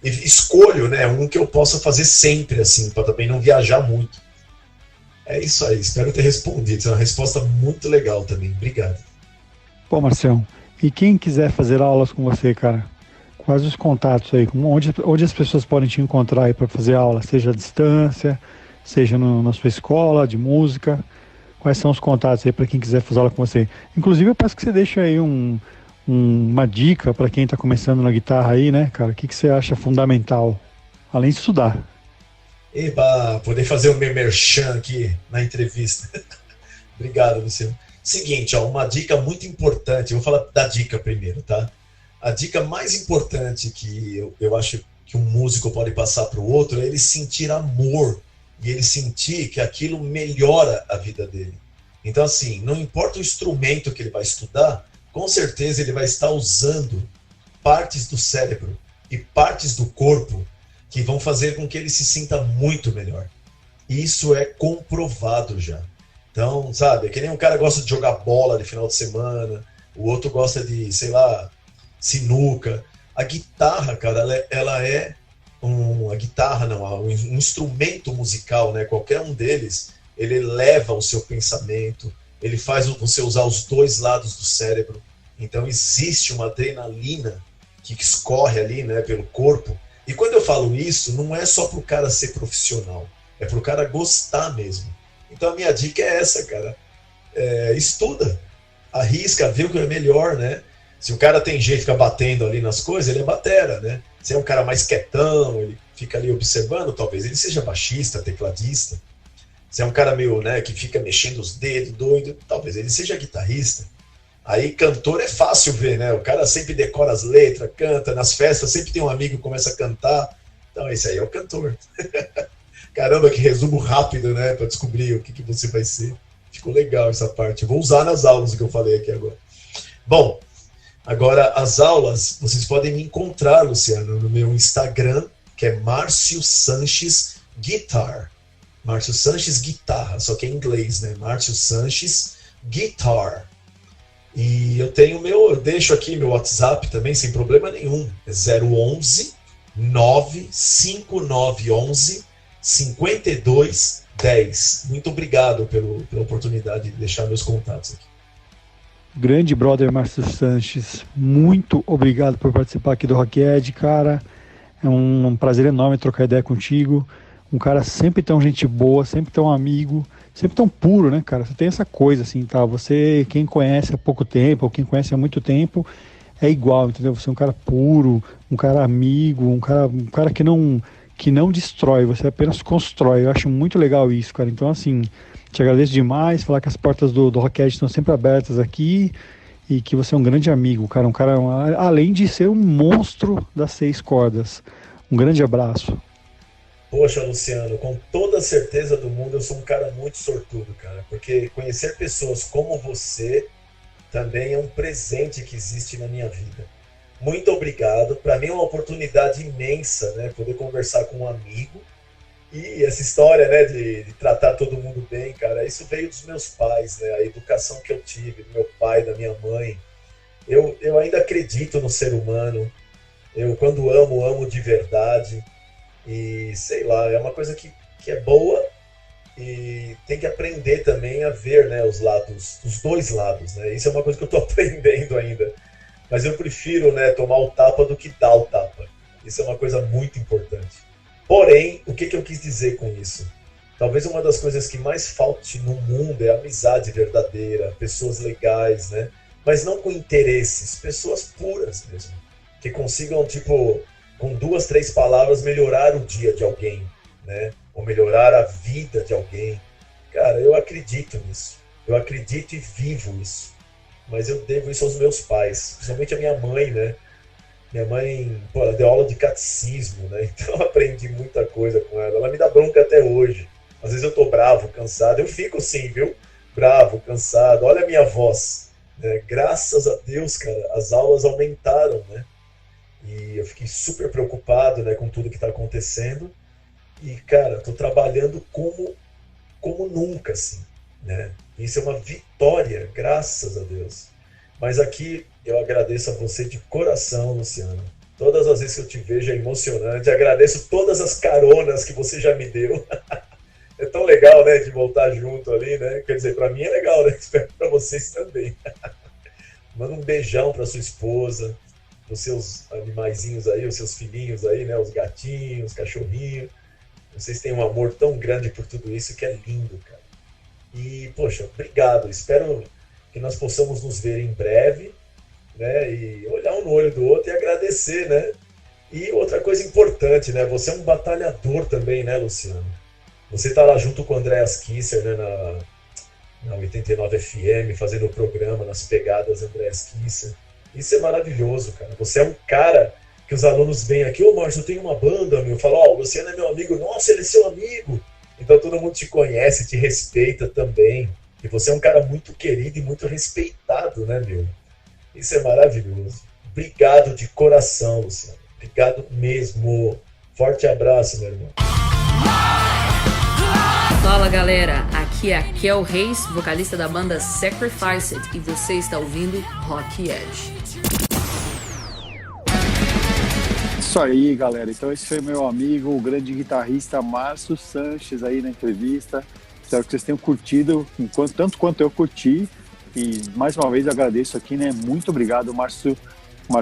e escolho, né, um que eu possa fazer sempre, assim, para também não viajar muito. É isso aí, espero ter respondido. É uma resposta muito legal também. Obrigado. Pô, Marcião, e quem quiser fazer aulas com você, cara, quais os contatos aí? Onde as pessoas podem te encontrar aí para fazer aula? Seja à distância, seja na sua escola de música? Quais são os contatos aí para quem quiser fazer aula com você? Inclusive, eu peço que você deixe aí uma dica para quem está começando na guitarra aí, né, cara? O que você acha fundamental, além de estudar? Eba, poder fazer o meu merchan aqui na entrevista. Obrigado, Luciano. Seguinte, ó, uma dica muito importante, eu vou falar da dica primeiro, tá? A dica mais importante que eu acho que um músico pode passar para o outro é ele sentir amor e ele sentir que aquilo melhora a vida dele. Então, assim, não importa o instrumento que ele vai estudar, com certeza ele vai estar usando partes do cérebro e partes do corpo que vão fazer com que ele se sinta muito melhor. Isso é comprovado já. Então, sabe, é que nem um cara gosta de jogar bola de final de semana, o outro gosta de, sei lá, sinuca. A guitarra, cara, ela é um instrumento musical, né? Qualquer um deles, ele eleva o seu pensamento, ele faz você usar os dois lados do cérebro. Então, existe uma adrenalina que escorre ali, né, pelo corpo. E quando eu falo isso, não é só para o cara ser profissional, é para o cara gostar mesmo. Então a minha dica é essa, cara. Estuda, arrisca, vê o que é melhor, né? Se o cara tem jeito de ficar batendo ali nas coisas, ele é batera, né? Se é um cara mais quietão, ele fica ali observando, talvez ele seja baixista, tecladista. Se é um cara meio, né, que fica mexendo os dedos, doido, talvez ele seja guitarrista. Aí cantor é fácil ver, né? O cara sempre decora as letras, canta, nas festas sempre tem um amigo que começa a cantar. Então esse aí é o cantor. Caramba, que resumo rápido, né? Para descobrir o que você vai ser. Ficou legal essa parte. Vou usar nas aulas o que eu falei aqui agora. Bom, agora as aulas, vocês podem me encontrar, Luciano, no meu Instagram, que é Márcio Sanches Guitar. Márcio Sanches Guitarra, só que é em inglês, né? Márcio Sanches Guitar. E eu deixo aqui meu WhatsApp também, sem problema nenhum. É 011 95911 5210. Muito obrigado pela oportunidade de deixar meus contatos aqui. Grande brother Márcio Sanches, muito obrigado por participar aqui do Rock Ed, cara. É um prazer enorme trocar ideia contigo. Um cara sempre tão gente boa, sempre tão amigo, sempre tão puro, né, cara? Você tem essa coisa, assim, tá? Você, quem conhece há pouco tempo, ou quem conhece há muito tempo, é igual, entendeu? Você é um cara puro, um cara amigo, um cara que não destrói, você apenas constrói. Eu acho muito legal isso, cara. Então, assim, te agradeço demais, falar que as portas do Rocked estão sempre abertas aqui e que você é um grande amigo, cara. Além de ser um monstro das 6 cordas. Um grande abraço. Poxa, Luciano, com toda a certeza do mundo, eu sou um cara muito sortudo, cara, porque conhecer pessoas como você também é um presente que existe na minha vida. Muito obrigado, para mim é uma oportunidade imensa, né, poder conversar com um amigo, e essa história, né, de tratar todo mundo bem, cara, isso veio dos meus pais, né, a educação que eu tive, do meu pai, da minha mãe. Eu ainda acredito no ser humano, eu quando amo de verdade. E sei lá, é uma coisa que é boa e tem que aprender também a ver, né, os dois lados, né? Isso é uma coisa que eu estou aprendendo ainda. Mas eu prefiro, né, tomar o tapa do que dar o tapa. Isso é uma coisa muito importante. Porém, o que eu quis dizer com isso? Talvez uma das coisas que mais falte no mundo é a amizade verdadeira, pessoas legais, né? Mas não com interesses, pessoas puras mesmo. Que consigam, tipo, com 2, 3 palavras, melhorar o dia de alguém, né? Ou melhorar a vida de alguém. Cara, eu acredito nisso. Eu acredito e vivo isso. Mas eu devo isso aos meus pais, principalmente a minha mãe, né? Minha mãe, pô, ela deu aula de catecismo, né? Então eu aprendi muita coisa com ela. Ela me dá bronca até hoje. Às vezes eu tô bravo, cansado. Eu fico sim, viu? Bravo, cansado. Olha a minha voz. Né? Graças a Deus, cara, as aulas aumentaram, né? E eu fiquei super preocupado, né, com tudo que está acontecendo. E, cara, estou trabalhando como nunca, assim, né? Isso é uma vitória, graças a Deus. Mas aqui eu agradeço a você de coração, Luciano. Todas as vezes que eu te vejo é emocionante. Agradeço todas as caronas que você já me deu. É tão legal, né, de voltar junto ali, né? Quer dizer, para mim é legal, né? Espero para vocês também. Manda um beijão para sua esposa, os seus animaizinhos aí, os seus filhinhos aí, né? Os gatinhos, os cachorrinhos. Vocês têm um amor tão grande por tudo isso que é lindo, cara. E, poxa, obrigado. Espero que nós possamos nos ver em breve, né? E olhar um no olho do outro e agradecer, né? E outra coisa importante, né? Você é um batalhador também, né, Luciano? Você tá lá junto com o Andreas Kisser, né? Na 89 FM, fazendo o programa nas pegadas Andreas Kisser. Isso é maravilhoso, cara. Você é um cara que os alunos vêm aqui, ô Márcio, eu tenho uma banda, meu. Fala, ó, o Luciano é meu amigo. Nossa, ele é seu amigo. Então todo mundo te conhece, te respeita também. E você é um cara muito querido e muito respeitado, né, meu? Isso é maravilhoso. Obrigado de coração, Luciano. Obrigado mesmo. Forte abraço, meu irmão. Fala, galera. Aqui é a Kel Reis, vocalista da banda Sacrificed, e você está ouvindo Rock Edge. Isso aí, galera. Então esse foi meu amigo, o grande guitarrista Márcio Sanches aí na entrevista. Espero que vocês tenham curtido tanto quanto eu curti. E mais uma vez agradeço aqui, né? Muito obrigado, Marcião.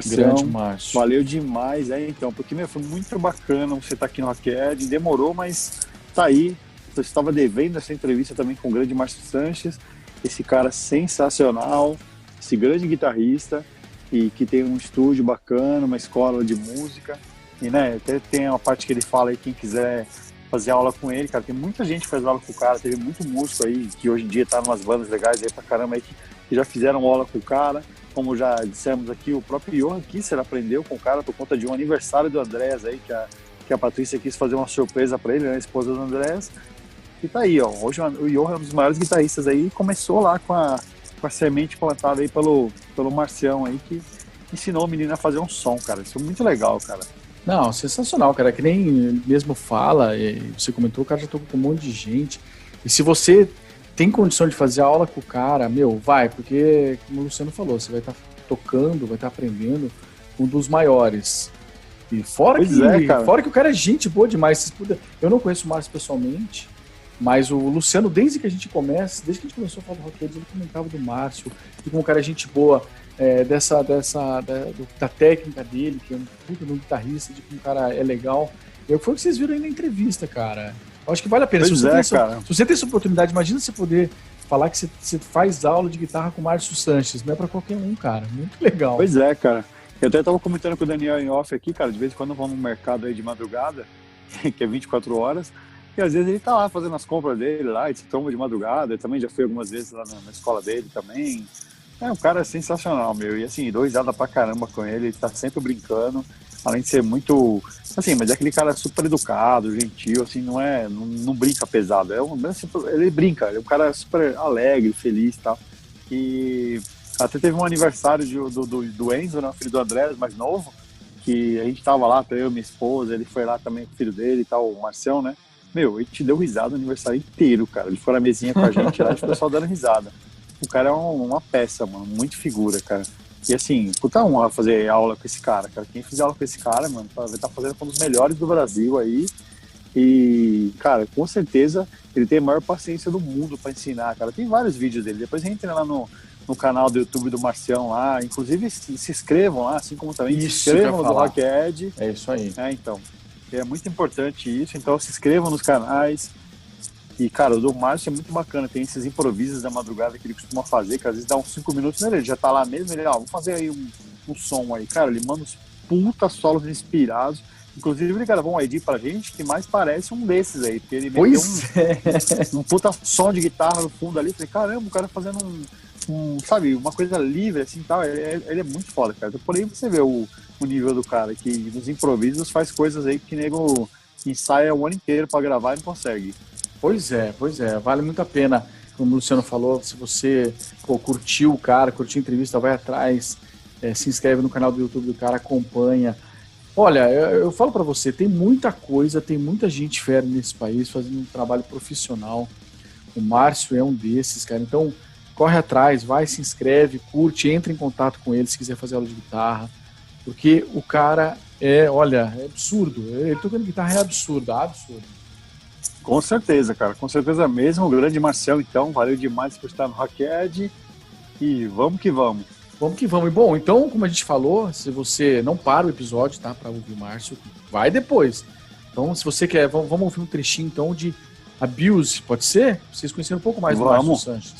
Grande Márcio. Valeu demais, então, porque foi muito bacana você estar aqui no Rock Ed. Demorou, mas tá aí. Eu estava devendo essa entrevista também com o grande Márcio Sanches, esse cara sensacional, esse grande guitarrista, e que tem um estúdio bacana, uma escola de música, e né, até tem uma parte que ele fala aí, quem quiser fazer aula com ele, cara, tem muita gente que faz aula com o cara, teve muito músico aí, que hoje em dia tá em umas bandas legais aí pra caramba aí, que já fizeram aula com o cara. Como já dissemos aqui, o próprio Johan Kisser aprendeu com o cara por conta de um aniversário do Andrés aí, que a Patrícia quis fazer uma surpresa para ele, né, a esposa do Andrés. E tá aí, ó. Hoje o Johan é um dos maiores guitarristas aí, começou lá com a semente plantada aí pelo Marcião aí, que ensinou o menino a fazer um som, cara. Isso é muito legal, cara. Não, sensacional, cara. Que nem ele mesmo fala, você comentou, o cara já tocou com um monte de gente. E se você tem condição de fazer aula com o cara, vai, porque, como o Luciano falou, você vai estar tocando, vai estar aprendendo com um dos maiores. E fora que o cara é gente boa demais. Eu não conheço o Márcio pessoalmente, mas o Luciano, desde que a gente começou a falar do Rock Edge, ele comentava do Márcio, e como o cara é gente boa, da técnica dele, que é um puta de um guitarrista, de como o cara é legal. Foi o que vocês viram aí na entrevista, cara. Eu acho que vale a pena. Se você tem essa oportunidade, imagina você poder falar que você faz aula de guitarra com o Márcio Sanches. Não é pra qualquer um, cara. Muito legal. Pois é, cara. Eu até tava comentando com o Daniel em off aqui, cara. De vez em quando eu vou no mercado aí de madrugada, que é 24 horas, e às vezes ele tá lá fazendo as compras dele lá, e se toma de madrugada. Eu também já fui algumas vezes lá na escola dele também. Um cara sensacional, meu. E assim, dou risada pra caramba com ele. Ele tá sempre brincando. Além de ser muito... Assim, mas é aquele cara super educado, gentil, assim, não brinca pesado. Ele brinca, ele é um cara super alegre, feliz e tal. E até teve um aniversário do Enzo, né, filho do Andrés, mais novo, que a gente tava lá, eu e minha esposa, ele foi lá também com o filho dele e tal, o Marcião, né? Meu, ele te deu risada o aniversário inteiro, cara. Ele foi na mesinha com a gente lá e o pessoal dando risada. O cara é uma peça, mano, muito figura, cara. E assim, puta honra fazer aula com esse cara. Quem fizer aula com esse cara, mano, vai estar fazendo um dos melhores do Brasil aí. E, cara, com certeza ele tem a maior paciência do mundo pra ensinar, cara. Tem vários vídeos dele. Depois entra lá no canal do YouTube do Marcião lá. Inclusive, se inscrevam lá, assim como também se inscrevam no Rock Edge. É isso aí. Então. É muito importante isso. Então, se inscrevam nos canais. E, cara, o do Márcio é muito bacana. Tem esses improvisos da madrugada que ele costuma fazer, que às vezes dá uns 5 minutos, né? Ele já tá lá mesmo, ele, vamos fazer aí um som aí. Cara, ele manda uns puta solos inspirados. Inclusive, ele gravou um ID pra gente que mais parece um desses aí, porque ele meteu um puta som de guitarra no fundo ali. Falei, caramba, o cara fazendo sabe, uma coisa livre, assim, tal. Ele é muito foda, cara. Então, por aí você vê o nível do cara, que nos improvisos faz coisas aí que nego ensaia o ano inteiro pra gravar e não consegue. Pois é, vale muito a pena, como o Luciano falou, se você curtiu o cara, curtiu a entrevista, vai atrás, se inscreve no canal do YouTube do cara, acompanha. Olha, eu falo pra você, tem muita coisa, tem muita gente fera nesse país fazendo um trabalho profissional, o Márcio é um desses, cara, então corre atrás, vai, se inscreve, curte, entra em contato com ele se quiser fazer aula de guitarra, porque o cara é absurdo, ele tocando guitarra é absurdo. Com certeza, cara, com certeza mesmo. O grande Marcião, então, valeu demais por estar no Rock Edge e vamos que vamos. Vamos que vamos. E bom, então, como a gente falou, se você não para o episódio, tá, para ouvir o Márcio, vai depois. Então, se você quer, vamos ouvir um trechinho, então, de Abuse, pode ser? Vocês conheceram um pouco mais do Márcio Sanches.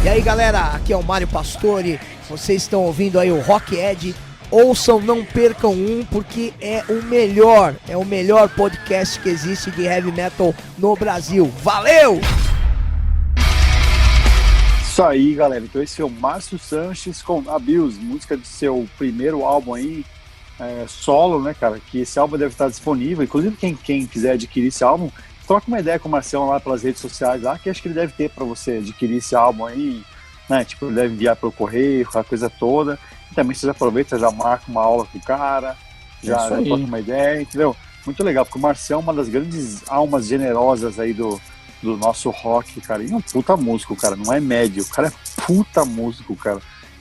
E aí galera, aqui é o Mário Pastore, vocês estão ouvindo aí o Rock Edge ouçam, não percam um, porque é o melhor podcast que existe de heavy metal no Brasil. Valeu! Isso aí, galera. Então esse é o Márcio Sanches com Abuse, música de seu primeiro álbum aí, solo, né, cara? Que esse álbum deve estar disponível. Inclusive, quem quiser adquirir esse álbum, troca uma ideia com o Marcelo lá pelas redes sociais lá, que acho que ele deve ter para você adquirir esse álbum aí, né? Tipo, ele deve enviar pelo correio, aquela coisa toda. E também você aproveita, já marca uma aula com o cara, já troca uma ideia, entendeu? Muito legal, porque o Marcelo é uma das grandes almas generosas aí do nosso rock, cara. E é um puta músico, cara. Não é médio, o cara é puta músico, cara.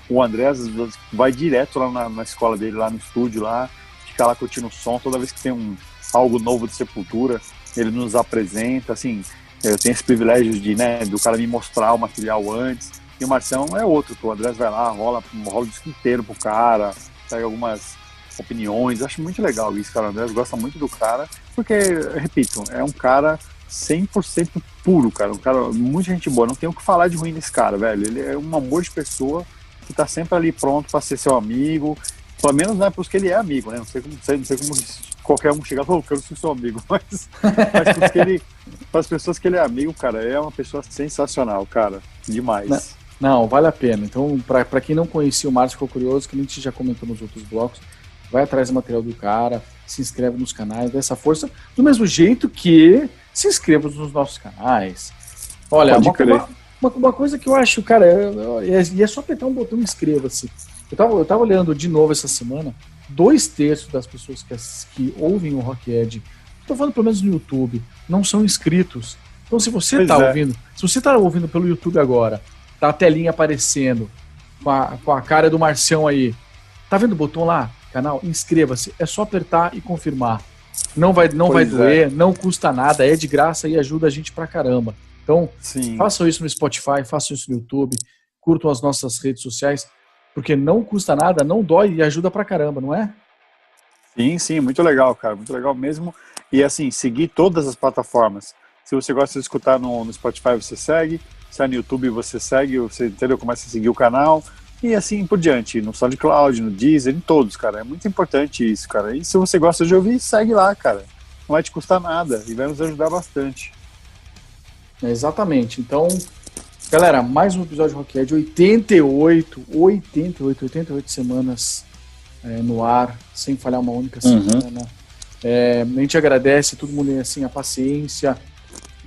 O André vai direto lá na escola dele, lá no estúdio, lá, fica lá curtindo o som. Toda vez que tem algo novo de Sepultura, ele nos apresenta, assim. Eu tenho esse privilégio do cara me mostrar o material antes. E o Marcelo é outro, o André vai lá, rola o disco inteiro pro cara, pega algumas opiniões. Acho muito legal isso, cara. O André gosta muito do cara, porque, repito, é um cara 100% puro, cara. Um cara, muita gente boa. Não tem o que falar de ruim nesse cara, velho. Ele é um amor de pessoa que tá sempre ali pronto pra ser seu amigo. Pelo menos não é pros que ele é amigo, né? Não sei como qualquer um chegar e falar, eu quero ser seu amigo. Mas para as pessoas que ele é amigo, cara, é uma pessoa sensacional, cara. Demais. Não, vale a pena. Então, pra quem não conhecia o Márcio, ficou curioso, que a gente já comentou nos outros blocos, vai atrás do material do cara, se inscreve nos canais, dá essa força, do mesmo jeito que se inscreva nos nossos canais. Olha, uma coisa que eu acho, cara, é só apertar um botão e inscreva-se. Eu tava olhando de novo essa semana, 2/3 das pessoas que ouvem o Rockhead, tô falando pelo menos no YouTube, não são inscritos. Então se você tá ouvindo pelo YouTube agora, tá a telinha aparecendo com a cara do Marcião aí, tá vendo o botão lá, canal? Inscreva-se, é só apertar e confirmar. Não vai doer, não custa nada, é de graça e ajuda a gente pra caramba. Então, façam isso no Spotify, façam isso no YouTube, curtam as nossas redes sociais, porque não custa nada, não dói e ajuda pra caramba, não é? Sim, muito legal, cara, muito legal mesmo. E assim, seguir todas as plataformas. Se você gosta de escutar no Spotify, você segue. Se é no YouTube, você segue, você entendeu? Começa a seguir o canal. E assim por diante, no SoundCloud, no Deezer, em todos, cara. É muito importante isso, cara. E se você gosta de ouvir, segue lá, cara. Não vai te custar nada e vai nos ajudar bastante. Exatamente. Então, galera, mais um episódio de Rockhead, 88 semanas no ar, sem falhar uma única semana. A gente agradece todo mundo assim, a paciência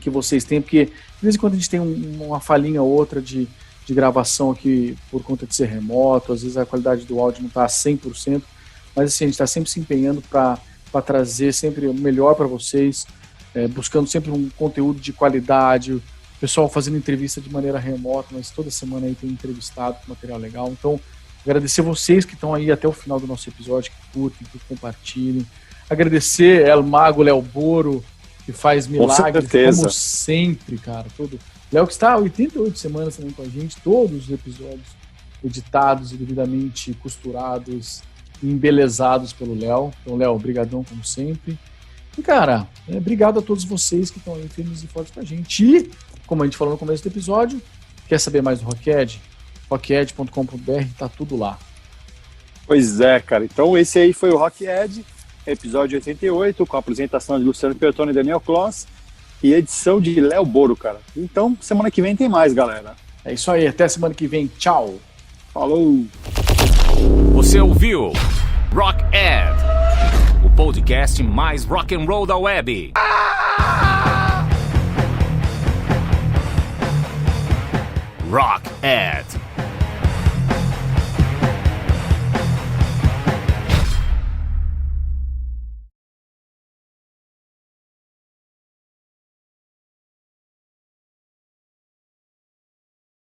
que vocês têm, porque de vez em quando a gente tem uma falhinha ou outra de gravação aqui por conta de ser remoto, às vezes a qualidade do áudio não está a 100%, mas assim, a gente está sempre se empenhando para trazer sempre o melhor para vocês, buscando sempre um conteúdo de qualidade, o pessoal fazendo entrevista de maneira remota, mas toda semana aí tem entrevistado com material legal. Então, agradecer vocês que estão aí até o final do nosso episódio, que curtem, que compartilhem. Agradecer El Mago, Léo Boro, que faz milagres, como sempre, cara. Léo que está há 88 semanas também com a gente, todos os episódios editados e devidamente costurados e embelezados pelo Léo. Então, Léo, brigadão como sempre. E, cara, obrigado a todos vocês que estão aí firmes e fortes com a gente. E, como a gente falou no começo do episódio, quer saber mais do Rockhead? Rockhead.com.br, tá tudo lá. Pois é, cara. Então esse aí foi o Rockhead, episódio 88, com a apresentação de Luciano Pertoni e Daniel Kloss, e edição de Léo Boro, cara. Então, semana que vem tem mais, galera. É isso aí, até semana que vem. Tchau. Falou. Você ouviu Rockhead, o podcast mais rock and roll da web. Rockhead.